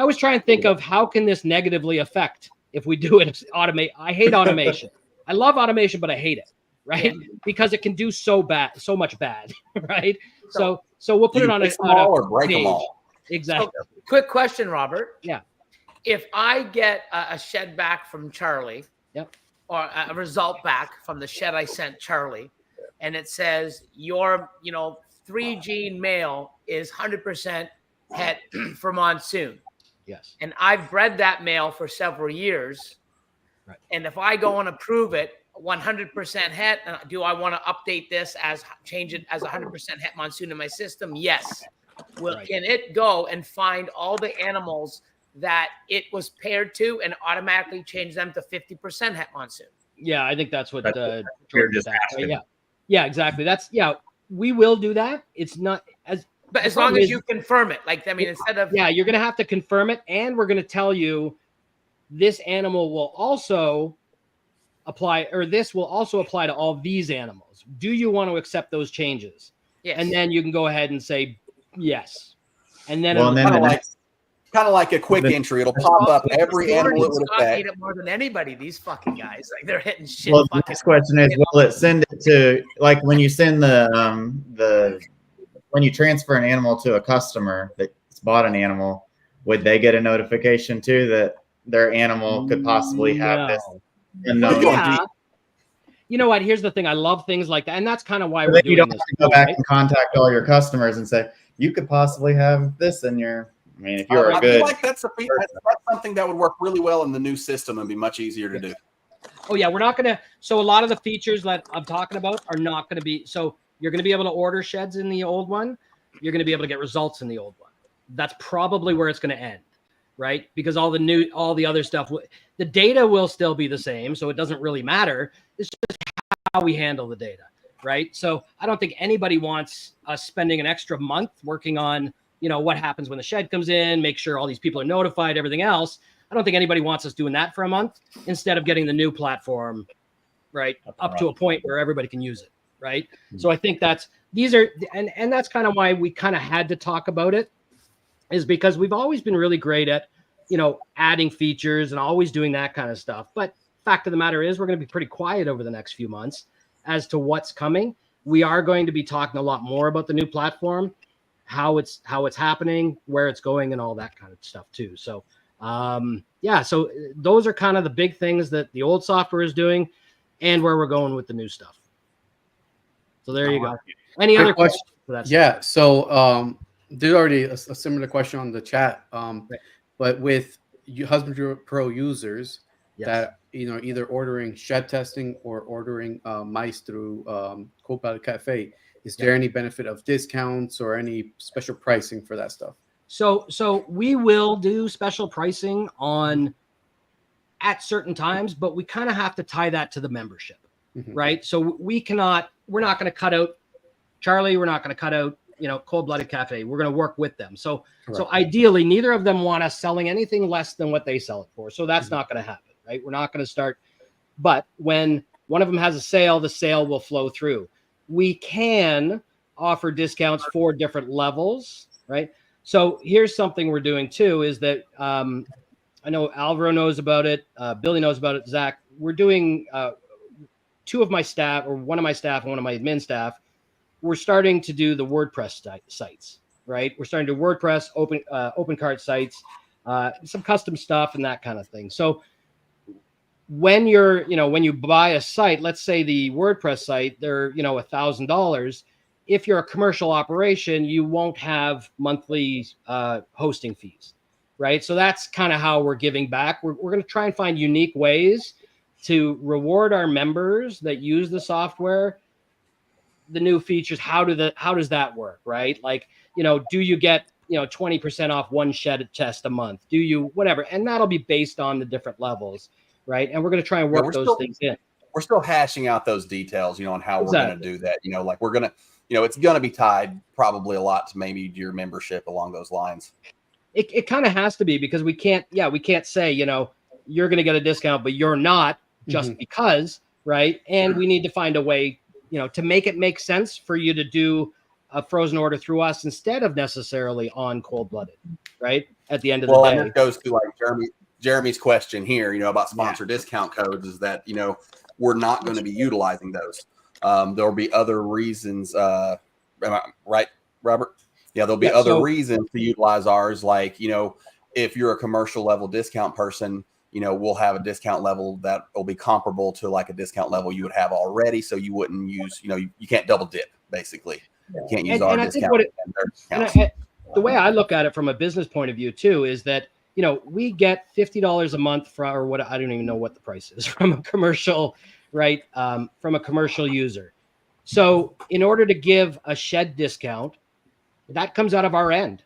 Speaker 2: always try and think of how can this negatively affect if we do it automate. I hate automation. I love automation, but I hate it, right? Because it can do so much bad, right? So we'll put it on
Speaker 1: or break them all.
Speaker 2: Exactly.
Speaker 3: So, quick question, Robert.
Speaker 2: Yeah.
Speaker 3: If I get a shed back from Charlie, or a result back from the shed I sent Charlie, and it says your, 3-gene male is 100% het for monsoon.
Speaker 2: Yes.
Speaker 3: And I've bred that male for several years.
Speaker 2: Right.
Speaker 3: And if I go and approve it 100% het, do I want to update this change it as 100% het monsoon in my system? Yes. Well, can it go and find all the animals that it was paired to and automatically change them to 50% het monsoon?
Speaker 2: Yeah, I think that's what
Speaker 8: you're just asking.
Speaker 2: Right? Yeah, exactly. We will do that. It's not
Speaker 3: but as long as you confirm it, instead of
Speaker 2: you're going to have to confirm it, and we're going to tell you this animal will also apply, or this will also apply to all these animals. Do you want to accept those changes?
Speaker 3: Yes.
Speaker 2: And then you can go ahead and say yes. And then
Speaker 1: kind of like a quick entry. It'll pop up every animal it would affect.
Speaker 3: Hate it more than anybody. These fucking guys, like, they're hitting shit.
Speaker 8: Well, the next question is, will it send it to, like, when you send when you transfer an animal to a customer that's bought an animal, would they get a notification too that their animal could possibly have this?
Speaker 2: Yeah. You know what? Here's the thing. I love things like that, and that's kind of why we're doing this.
Speaker 8: You don't have to go back and contact all your customers and say you could possibly have this in your. I mean, if you're
Speaker 1: I feel like that's something that would work really well in the new system and be much easier to do.
Speaker 2: Oh yeah, we're not gonna. So a lot of the features that I'm talking about are not going to be. So you're going to be able to order sheds in the old one. You're going to be able to get results in the old one. that's probably where it's going to end, right? Because all the other stuff, the data will still be the same, so it doesn't really matter. It's just how we handle the data, right? So I don't think anybody wants us spending an extra month working on, what happens when the shed comes in, make sure all these people are notified, everything else. I don't think anybody wants us doing that for a month instead of getting the new platform, right, up to a point where everybody can use it, right? So I think that's kind of why we kind of had to talk about it, is because we've always been really great at, adding features and always doing that kind of stuff. But fact of the matter is, we're going to be pretty quiet over the next few months as to what's coming. We are going to be talking a lot more about the new platform, how it's happening, where it's going, and all that kind of stuff too. So so those are kind of the big things that the old software is doing and where we're going with the new stuff. So there you go. Any other questions for that?
Speaker 6: Yeah. So there's already a similar question on the chat. But with Husbandry.Pro users that either ordering shed testing or ordering mice through Cold-Blooded Cafe, is there any benefit of discounts or any special pricing for that stuff?
Speaker 2: So we will do special pricing at certain times, but we kind of have to tie that to the membership, right? So we're not going to cut out Charlie. We're not going to cut out, Cold-Blooded Cafe. We're going to work with them. So ideally, neither of them want us selling anything less than what they sell it for. So that's not going to happen, right? We're not going to start. But when one of them has a sale, the sale will flow through. We can offer discounts for different levels, right? So here's something we're doing too, is that I know Alvaro knows about it. Billy knows about it. Zach, we're doing two of my staff, or one of my staff and one of my admin staff. We're starting to do the WordPress sites, right? We're starting to do WordPress, open cart sites, some custom stuff and that kind of thing. So when you buy a site, let's say the WordPress site, they're, $1,000. If you're a commercial operation, you won't have monthly hosting fees, right? So that's kind of how we're giving back. We're going to try and find unique ways to reward our members that use the software, the new features. How does that work, right? Like, do you get 20% off one shed test a month? Do you whatever? And that'll be based on the different levels, right? And we're going to try and work those things in.
Speaker 1: We're still hashing out those details, on how we're going to do that. Like we're going to, it's going to be tied probably a lot to maybe your membership along those lines.
Speaker 2: It kind of has to be, because we can't say, you're going to get a discount, but you're not just because, right? And we need to find a way, to make it make sense for you to do a frozen order through us instead of necessarily on Cold-Blooded, right? At the end of the day.
Speaker 1: And that goes to like Jeremy's question here, about sponsor discount codes, is that, we're not going to be utilizing those. There'll be other reasons, right, Robert? Yeah, there'll be other reasons to utilize ours. Like, if you're a commercial level discount person, we'll have a discount level that will be comparable to like a discount level you would have already. So you wouldn't use, you can't double dip, basically. You can't use our discount.
Speaker 2: The way I look at it from a business point of view too, is that, we get $50 a month I don't even know what the price is from a commercial, right? From a commercial user. So in order to give a shed discount, that comes out of our end,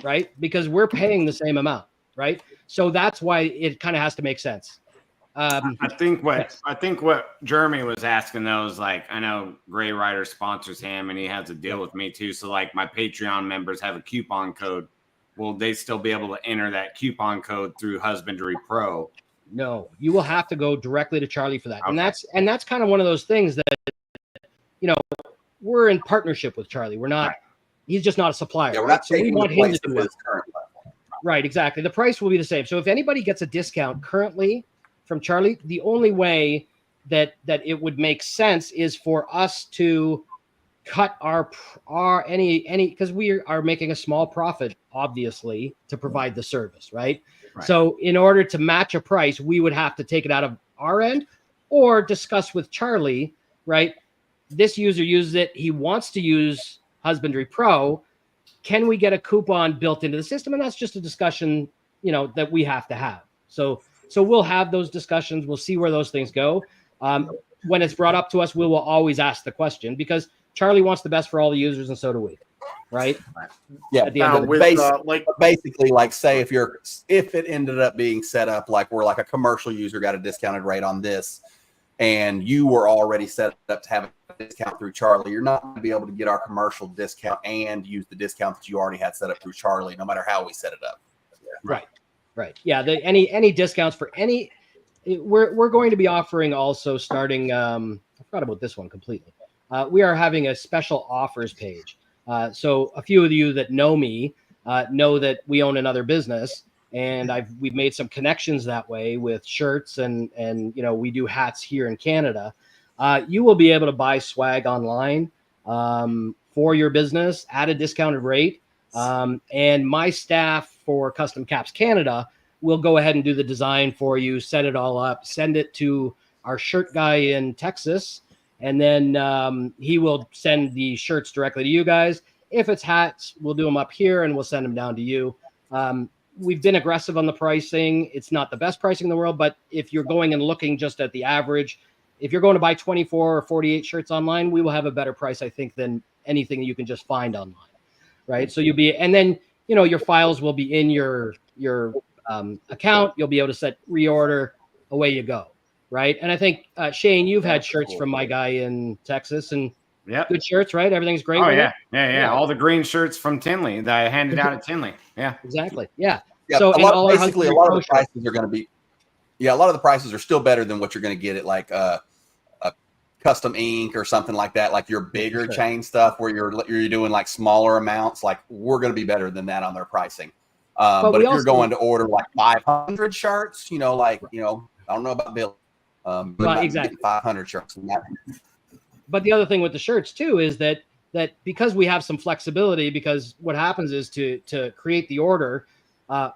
Speaker 2: right? Because we're paying the same amount, right? So that's why it kind of has to make sense.
Speaker 9: I think what Jeremy was asking though is, like, I know Gray Rider sponsors him and he has a deal with me too. So like my Patreon members have a coupon code. Will they still be able to enter that coupon code through Husbandry.Pro?
Speaker 2: No, you will have to go directly to Charlie for that. Okay. And that's kind of one of those things that, we're in partnership with Charlie. We're not, he's just not a supplier.
Speaker 1: Yeah, we're not
Speaker 2: so we want him to do it.
Speaker 1: Current platform.
Speaker 2: Right, exactly. The price will be the same. So if anybody gets a discount currently from Charlie, the only way that it would make sense is for us to cut our any because we are making a small profit, obviously, to provide the service, right? So in order to match a price, we would have to take it out of our end or discuss with Charlie, right? This user uses it. He wants to use Husbandry.Pro. Can we get a coupon built into the system? And that's just a discussion, that we have to have. So we'll have those discussions. We'll see where those things go. When it's brought up to us, we will always ask the question, because Charlie wants the best for all the users, and so do we. right?
Speaker 1: Yeah.
Speaker 2: At the end of the
Speaker 7: with
Speaker 1: basically, like say if it ended up being set up like we're like a commercial user got a discounted rate on this, and you were already set up to have a discount through Charlie, you're not going to be able to get our commercial discount and use the discount that you already had set up through Charlie, no matter how we set it up.
Speaker 2: Right. Yeah. Any discounts for any, we're going to be offering also starting. I forgot about this one completely. We are having a special offers page. So a few of you that know me know that we own another business, and we've made some connections that way with shirts and we do hats here in Canada. You will be able to buy swag online for your business at a discounted rate. And my staff for Custom Caps Canada will go ahead and do the design for you, set it all up, send it to our shirt guy in Texas, and then he will send the shirts directly to you guys. If it's hats, we'll do them up here and we'll send them down to you. We've been aggressive on the pricing. It's not the best pricing in the world, but if you're going and looking just at the average, if you're going to buy 24 or 48 shirts online, we will have a better price, I think, than anything you can just find online. Right. So and then, your files will be in your account. You'll be able to set reorder, away you go. Right. And I think, Shane, you've had shirts from my guy in Texas and good shirts, right? Everything's great.
Speaker 9: Oh, yeah. Yeah. All the green shirts from Tinley that I handed out at Tinley. Yeah.
Speaker 2: Exactly. Yeah.
Speaker 1: Yeah.
Speaker 2: So
Speaker 1: a lot of the prices are going to be, a lot of the prices are still better than what you're going to get at like a Custom Ink or something like that, like your bigger chain stuff where you're doing like smaller amounts. Like we're going to be better than that on their pricing. But if you're going to order like 500 shirts, I don't know about Bill.
Speaker 2: Exactly
Speaker 1: 500 shirts.
Speaker 2: But the other thing with the shirts too is that because we have some flexibility, because what happens is to create the order,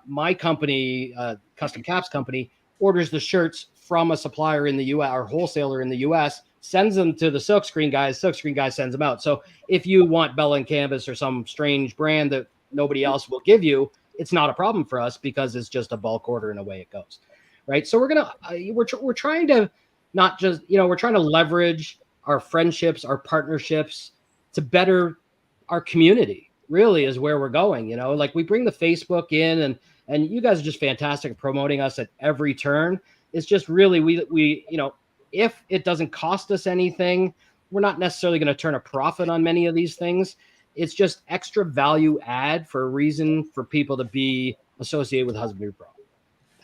Speaker 2: my company, Custom Caps Company, orders the shirts from a supplier in the U.S. or wholesaler in the U.S., sends them to the Silkscreen guys. Silkscreen guys sends them out. So if you want Bella and Canvas or some strange brand that nobody else will give you, it's not a problem for us because it's just a bulk order and away it goes. Right. So we're trying to not just, we're trying to leverage our friendships, our partnerships to better our community, really is where we're going. Like we bring the Facebook in and you guys are just fantastic at promoting us at every turn. It's just really, we if it doesn't cost us anything, we're not necessarily going to turn a profit on many of these things. It's just extra value add for a reason for people to be associated with Husbandry.Pro.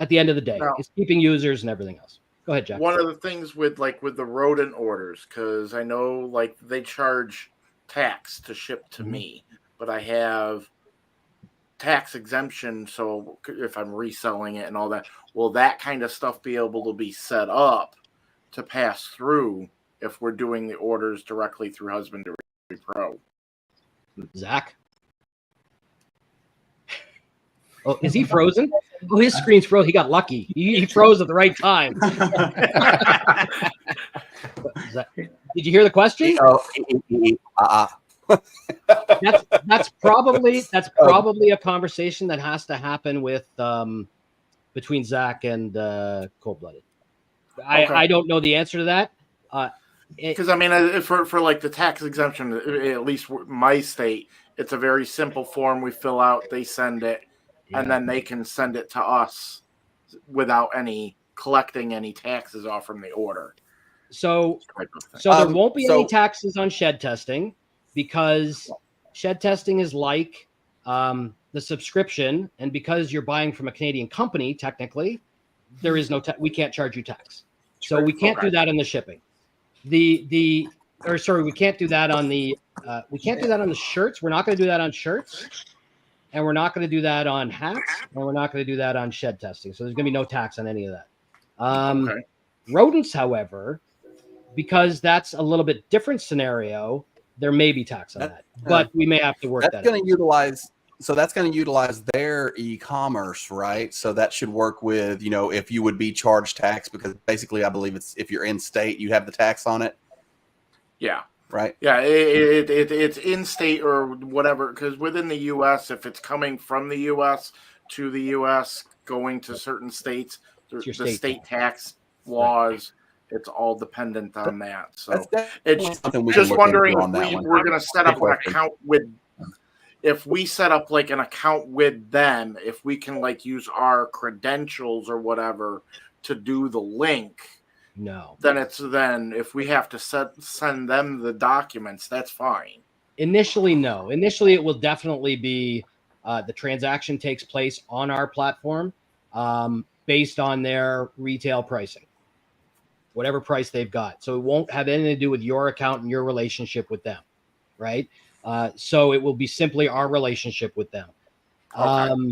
Speaker 2: At the end of the day, it's keeping users and everything else. Go ahead, Jack.
Speaker 7: One of the things with the rodent orders, because I know like they charge tax to ship to me, but I have tax exemption. So if I'm reselling it and all that, will that kind of stuff be able to be set up to pass through if we're doing the orders directly through Husbandry.Pro?
Speaker 2: Zach? Oh, is he frozen? Oh, his screen's frozen. He got lucky. He froze at the right time. Did you hear the question? That's probably a conversation that has to happen with between Zach and Cold Blooded. I don't know the answer to that.
Speaker 7: Because I mean, for like the tax exemption, at least my state, it's a very simple form we fill out. They send it, and then they can send it to us without collecting any taxes off from the order.
Speaker 2: So there won't be any taxes on shed testing because shed testing is like the subscription, and because you're buying from a Canadian company, technically, there is no we can't charge you tax. So we can't do that on the shipping. We can't do that on the shirts. We're not going to do that on shirts, and we're not going to do that on hats, and we're not going to do that on shed testing. So there's going to be no tax on any of that. Rodents, however, because that's a little bit different scenario, there may be tax on that, but we may have to work that out.
Speaker 1: That's going to utilize their e-commerce, right? So that should work with, if you would be charged tax, because basically I believe it's if you're in state, you have the tax on it.
Speaker 7: Yeah.
Speaker 1: Right.
Speaker 7: Yeah. It's in state or whatever, because within the U.S., if it's coming from the U.S. to the U.S., going to certain states, the state tax laws, it's all dependent on that. So it's
Speaker 1: something we
Speaker 7: just
Speaker 1: can
Speaker 7: wondering
Speaker 1: on
Speaker 7: if
Speaker 1: that
Speaker 7: we're going to set up an account with if we set up like an account with them, if we can like use our credentials or whatever to do the link,
Speaker 2: No.
Speaker 7: then if we have to send them the documents, that's fine.
Speaker 2: Initially, no. Initially, it will definitely be the transaction takes place on our platform based on their retail pricing, whatever price they've got. So it won't have anything to do with your account and your relationship with them, right? So it will be simply our relationship with them.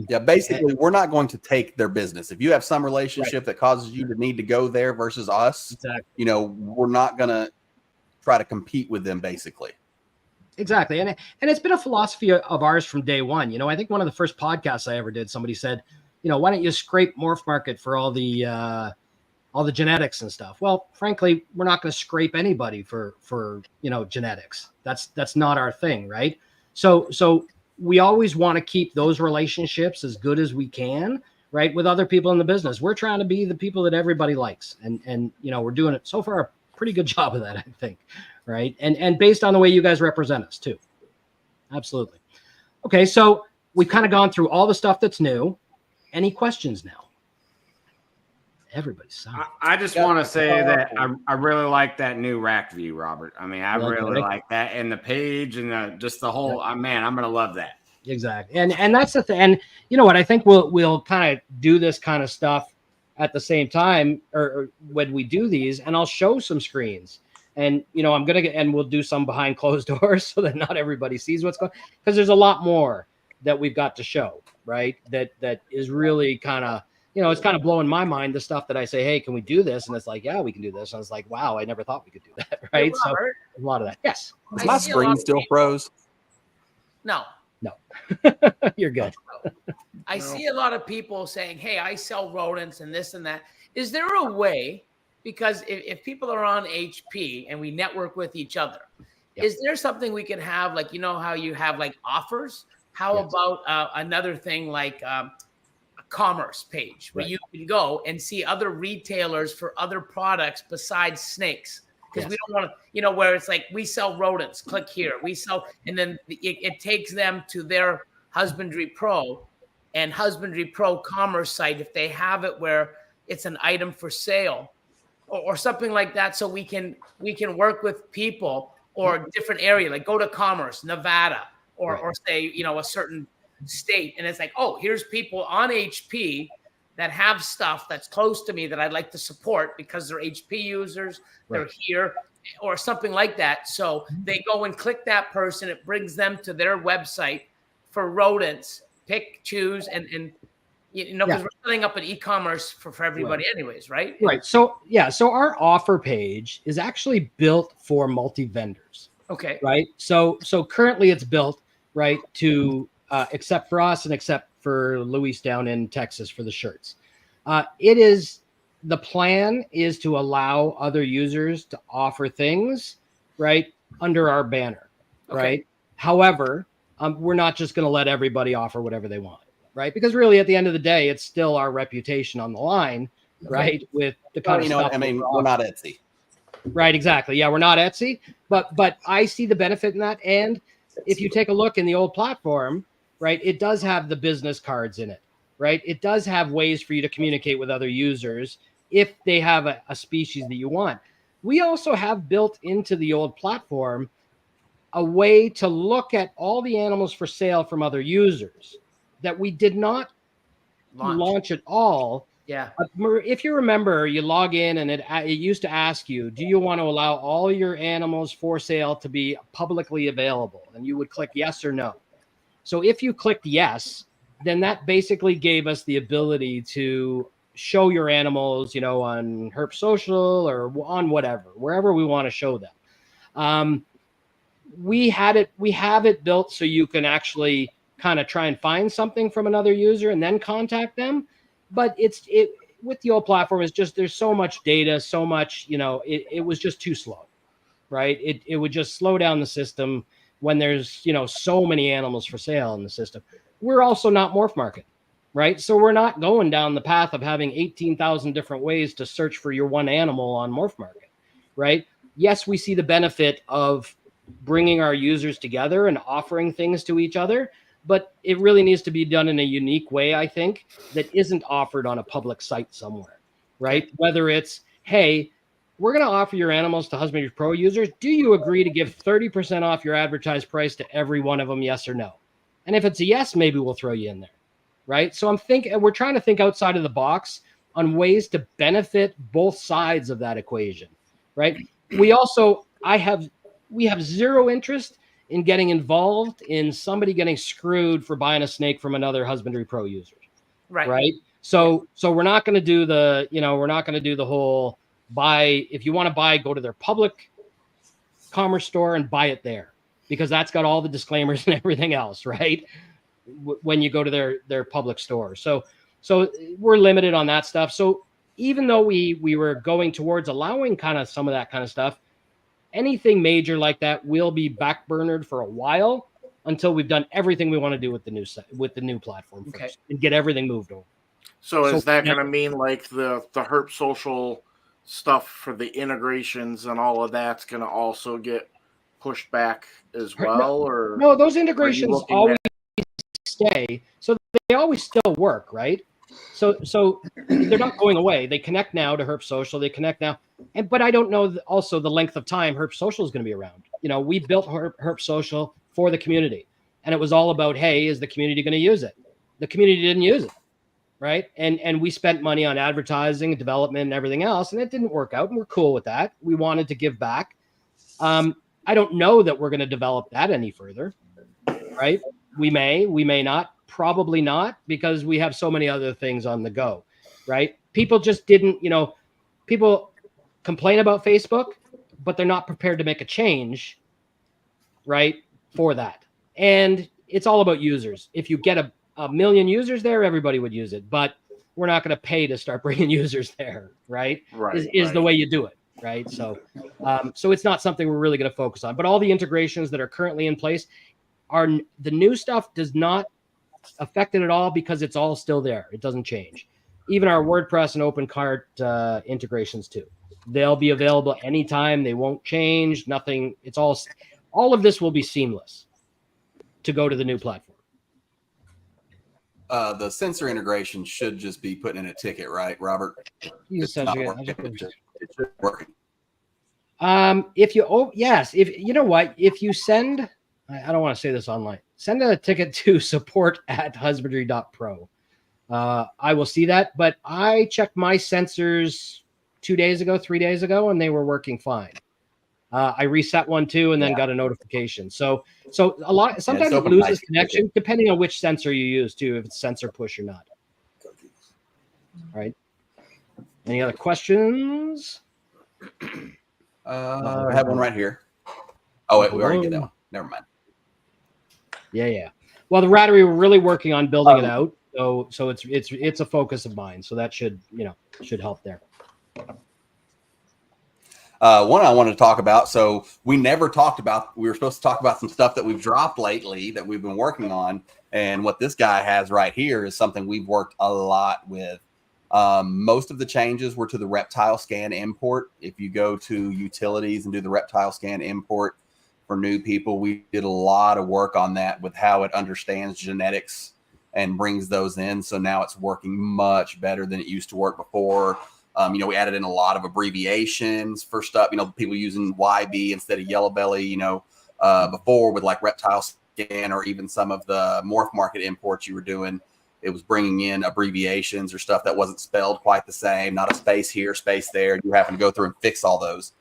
Speaker 1: Yeah, basically, we're not going to take their business. If you have some relationship that causes you to need to go there versus us, we're not going to try to compete with them, basically.
Speaker 2: Exactly. And it's been a philosophy of ours from day one. I think one of the first podcasts I ever did, somebody said, why don't you scrape Morph Market for all the genetics and stuff? Well, frankly, we're not going to scrape anybody for genetics. That's not our thing, right? So we always want to keep those relationships as good as we can, right, with other people in the business. We're trying to be the people that everybody likes, and we're doing it so far a pretty good job of that, I think, right? And based on the way you guys represent us too. Absolutely. Okay, so we've kind of gone through all the stuff that's new. Any questions now? Everybody's silent.
Speaker 9: I just want to say that I really like that new rack view, Robert. I mean, I really like that, and the page and just the whole. Man, I'm gonna love that.
Speaker 2: Exactly, and that's the thing. And you know what? I think we'll kind of do this kind of stuff at the same time, or when we do these, and I'll show some screens. And I'm gonna get, and we'll do some behind closed doors so that not everybody sees what's going. Because there's a lot more that we've got to show, right? That is really kind of. It's kind of blowing my mind, the stuff that I say, hey, can we do this? And it's like, yeah, we can do this. And it's like, wow, I never thought we could do that, right?
Speaker 3: Hey, Robert,
Speaker 2: so a lot of that. Yes.
Speaker 1: Is my screen still froze?
Speaker 3: No.
Speaker 2: You're good.
Speaker 3: I see a lot of people saying, hey, I sell rodents and this and that. Is there a way, because if people are on HP and we network with each other, is there something we can have, like, how you have like offers? How about another thing like commerce page where you can go and see other retailers for other products besides snakes, because we don't want to, where it's like we sell rodents, click here, we sell, and then it takes them to their Husbandry.Pro and Husbandry.Pro commerce site if they have it where it's an item for sale or something like that, so we can work with people or different area, like go to commerce Nevada or say a certain state, and it's like, oh, here's people on HP that have stuff that's close to me that I'd like to support because they're HP users, they're here, or something like that. So they go and click that person, it brings them to their website for rodents, pick, choose, and because we're setting up an e-commerce for everybody anyways, right?
Speaker 2: Right. So our offer page is actually built for multi-vendors.
Speaker 3: Okay.
Speaker 2: Right. So currently it's built right to except for us and except for Luis down in Texas for the shirts. The plan is to allow other users to offer things right under our banner.
Speaker 3: Okay.
Speaker 2: Right. However, we're not just going to let everybody offer whatever they want. Right. Because really, at the end of the day, it's still our reputation on the line. Right. With the kind of stuff.
Speaker 1: We're not Etsy.
Speaker 2: Right. Exactly. Yeah, we're not Etsy, but I see the benefit in that. And if you take a look in the old platform, right, it does have the business cards in it, right? It does have ways for you to communicate with other users if they have a species that you want. We also have built into the old platform a way to look at all the animals for sale from other users that we did not launch at all.
Speaker 3: Yeah.
Speaker 2: If you remember, you log in and it used to ask you, do you want to allow all your animals for sale to be publicly available? And you would click yes or no. So if you clicked yes, then that basically gave us the ability to show your animals, on Herp Social or on whatever, wherever we want to show them. We have it built so you can actually kind of try and find something from another user and then contact them. But with the old platform, it's just there's so much data, so much, it was just too slow, right? It would just slow down the system when there's, so many animals for sale in the system. We're also not Morph Market, right? So we're not going down the path of having 18,000 different ways to search for your one animal on Morph Market, right? Yes, we see the benefit of bringing our users together and offering things to each other, but it really needs to be done in a unique way, I think, that isn't offered on a public site somewhere, right? Whether it's, hey, we're going to offer your animals to Husbandry.Pro users. Do you agree to give 30% off your advertised price to every one of them? Yes or no? And if it's a yes, maybe we'll throw you in there, right? So we're trying to think outside of the box on ways to benefit both sides of that equation, right? We have zero interest in getting involved in somebody getting screwed for buying a snake from another Husbandry.Pro user, right? So we're not going to do the whole buy. If you want to buy, go to their public commerce store and buy it there, because that's got all the disclaimers and everything else, right? When you go to their public store. So we're limited on that stuff. So even though we were going towards allowing kind of some of that kind of stuff, anything major like that will be backburnered for a while until we've done everything we want to do with the new platform first and get everything moved over.
Speaker 7: So is that going to mean like the Herp Social stuff for the integrations and all of that's going to also get pushed back as well? Or
Speaker 2: no, those integrations always stay. So they always still work, right? So they're not going away. They connect now to Herp Social. They connect now. But I don't know also the length of time Herp Social is going to be around. We built Herp Social for the community. And it was all about, hey, is the community going to use it? The community didn't use it, right? And we spent money on advertising and development and everything else, and it didn't work out, and we're cool with that. We wanted to give back. I don't know that we're going to develop that any further, right? We may not, probably not, because we have so many other things on the go, right? People just didn't, people complain about Facebook, but they're not prepared to make a change, right, for that. And it's all about users. If you get a million users there, everybody would use it, but we're not going to pay to start bringing users there, right? Is the way you do it, right? So it's not something we're really going to focus on. But all the integrations that are currently in place the new stuff does not affect it at all, because it's all still there. It doesn't change. Even our WordPress and OpenCart integrations too. They'll be available anytime. They won't change. Nothing. It's all of this will be seamless to go to the new platform.
Speaker 1: The sensor integration should just be putting in a ticket, right, Robert?
Speaker 2: It should
Speaker 1: work.
Speaker 2: If you know what, if you send, I don't want to say this online, send a ticket to support@husbandry.pro. I will see that, but I checked my sensors 3 days ago, and they were working fine. I reset one too, and then got a notification. So sometimes it loses connection depending on which sensor you use too, if it's sensor push or not. All right. Any other questions?
Speaker 1: I have one right here. Oh wait, we already did that one. Never mind.
Speaker 2: Yeah. Well, the Rattery, we're really working on building it out. So it's a focus of mine. So that should help there.
Speaker 1: One I wanted to talk about. So we never talked about. We were supposed to talk about some stuff that we've dropped lately that we've been working on, and what this guy has right here is something we've worked a lot with. Most of the changes were to the reptile scan import. If you go to utilities and do the reptile scan import for new people, we did a lot of work on that with how it understands genetics and brings those in. So now it's working much better than it used to work before. We added in a lot of abbreviations for stuff, people using YB instead of yellow belly, before with like reptile scan, or even some of the morph market imports you were doing. It was bringing in abbreviations or stuff that wasn't spelled quite the same, not a space here, space there. You have to go through and fix all those.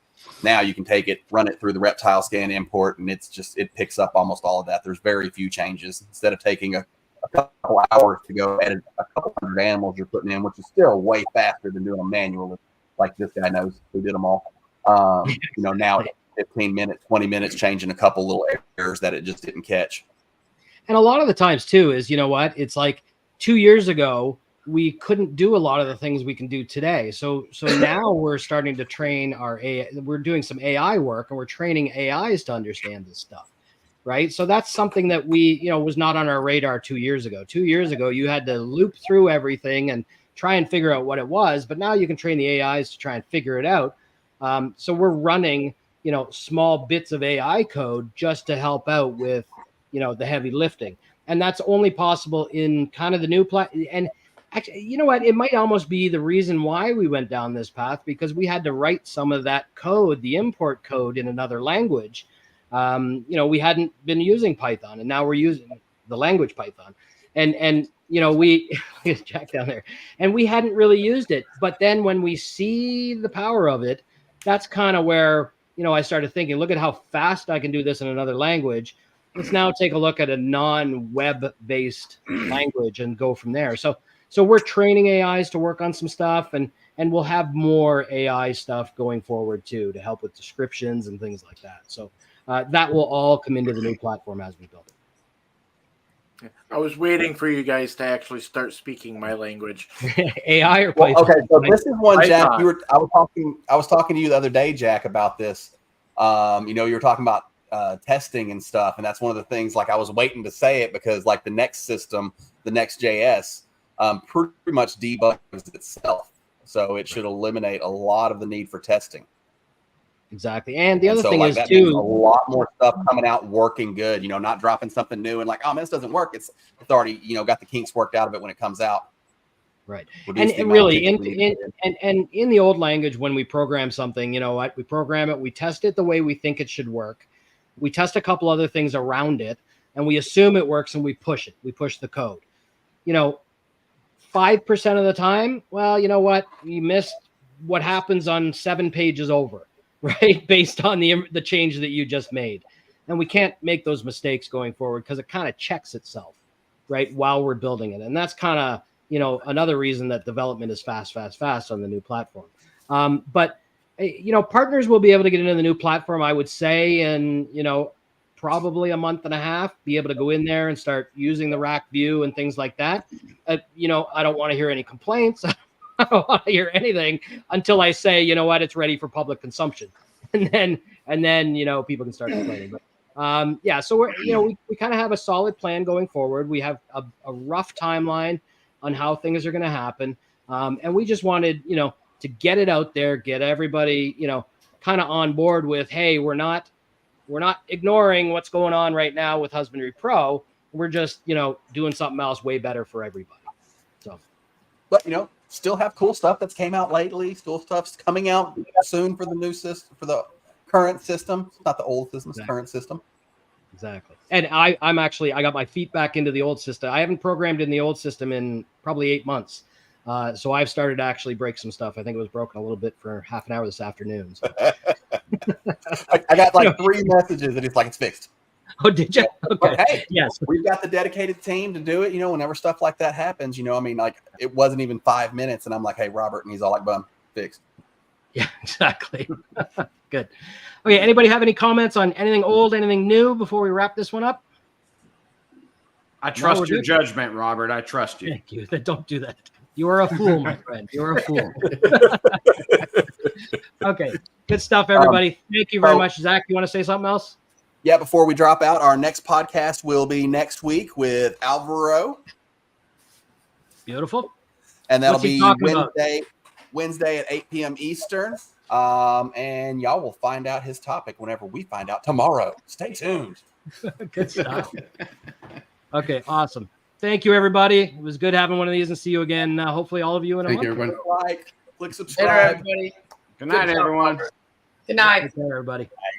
Speaker 1: Now you can take it, run it through the reptile scan import, and it picks up almost all of that. There's very few changes. Instead of taking a couple hours to go edit a couple hundred animals you're putting in, which is still way faster than doing them manually, like this guy knows who did them all. Now it's 15 minutes, 20 minutes changing a couple little errors that it just didn't catch.
Speaker 2: And a lot of the times too is, it's like 2 years ago, we couldn't do a lot of the things we can do today. So now we're starting to train our AI. We're doing some AI work, and we're training AIs to understand this stuff, right? So that's something that we, was not on our radar 2 years ago. 2 years ago, you had to loop through everything and try and figure out what it was. But now you can train the AIs to try and figure it out. So we're running, small bits of AI code just to help out with, the heavy lifting. And that's only possible in kind of the new and actually, you know what? It might almost be the reason why we went down this path, because we had to write some of that code, the import code, in another language. We hadn't been using Python, and now we're using the language Python. And we Jack down there, and we hadn't really used it. But then when we see the power of it, that's kind of where, I started thinking, look at how fast I can do this in another language. Let's now take a look at a non-web-based language and go from there. So we're training AIs to work on some stuff, and we'll have more AI stuff going forward too, to help with descriptions and things like that. So that will all come into the new platform as we build it.
Speaker 7: I was waiting for you guys to actually start speaking my language.
Speaker 2: AI or Python?
Speaker 1: Okay, so this is one, Jack.
Speaker 7: Python.
Speaker 1: I was talking to you the other day, Jack, about this. You were talking about testing and stuff, and that's one of the things. Like, I was waiting to say it because, like, the next system, the next JS, pretty much debugs itself, so it should eliminate a lot of the need for testing.
Speaker 2: Exactly. And the other thing is
Speaker 1: that
Speaker 2: too,
Speaker 1: means a lot more stuff coming out working good, not dropping something new and like, oh man, this doesn't work. It's already, got the kinks worked out of it when it comes out.
Speaker 2: Right. And really in the old language, when we program something, we program it, we test it the way we think it should work. We test a couple other things around it, and we assume it works, and we push it. We push the code. 5% of the time, well, you know what? You missed what happens on 7 pages over. Right, based on the change that you just made. And we can't make those mistakes going forward because it kind of checks itself, right, while we're building it. And that's kind of, another reason that development is fast on the new platform. But partners will be able to get into the new platform, I would say, in, probably a month and a half, be able to go in there and start using the rack view and things like that. I don't want to hear any complaints. I don't want to hear anything until I say, you know what, it's ready for public consumption, and then people can start complaining. But so we're we kind of have a solid plan going forward. We have a rough timeline on how things are going to happen, and we just wanted to get it out there, get everybody kind of on board with, hey, we're not ignoring what's going on right now with Husbandry.Pro. We're just doing something else way better for everybody. So,
Speaker 1: but still have cool stuff that's came out lately. Still stuff's coming out soon for the new system, for the current system. It's not the old system, it's the current system.
Speaker 2: Exactly. And I got my feet back into the old system. I haven't programmed in the old system in probably 8 months. So I've started to actually break some stuff. I think it was broken a little bit for half an hour this afternoon. So.
Speaker 1: I got like 3 messages and it's like, it's fixed.
Speaker 2: Oh, did you? Okay.
Speaker 1: But hey,
Speaker 2: yes,
Speaker 1: we've got the dedicated team to do it. whenever stuff like that happens, like it wasn't even 5 minutes, and I'm like, hey, Robert, and he's all like, boom, fixed.
Speaker 2: Yeah, exactly. Good. Okay. Anybody have any comments on anything old, anything new before we wrap this one up?
Speaker 9: I trust your judgment, Robert. I trust you.
Speaker 2: Thank you. Don't do that. You are a fool, my friend. You are a fool. Okay. Good stuff, everybody. Thank you very much. Zach, you want to say something else?
Speaker 1: Yeah, before we drop out, our next podcast will be next week with Alvaro.
Speaker 2: Beautiful.
Speaker 1: And that'll be Wednesday at 8 p.m. Eastern. And y'all will find out his topic whenever we find out tomorrow. Stay tuned.
Speaker 2: Good stuff. Okay, awesome. Thank you, everybody. It was good having one of these, and see you again. Hopefully all of you in a month.
Speaker 6: Thank you, everyone.
Speaker 1: Like, click subscribe.
Speaker 3: Everybody.
Speaker 9: Good night, everyone.
Speaker 4: Good night.
Speaker 2: Take care, everybody.
Speaker 1: Bye.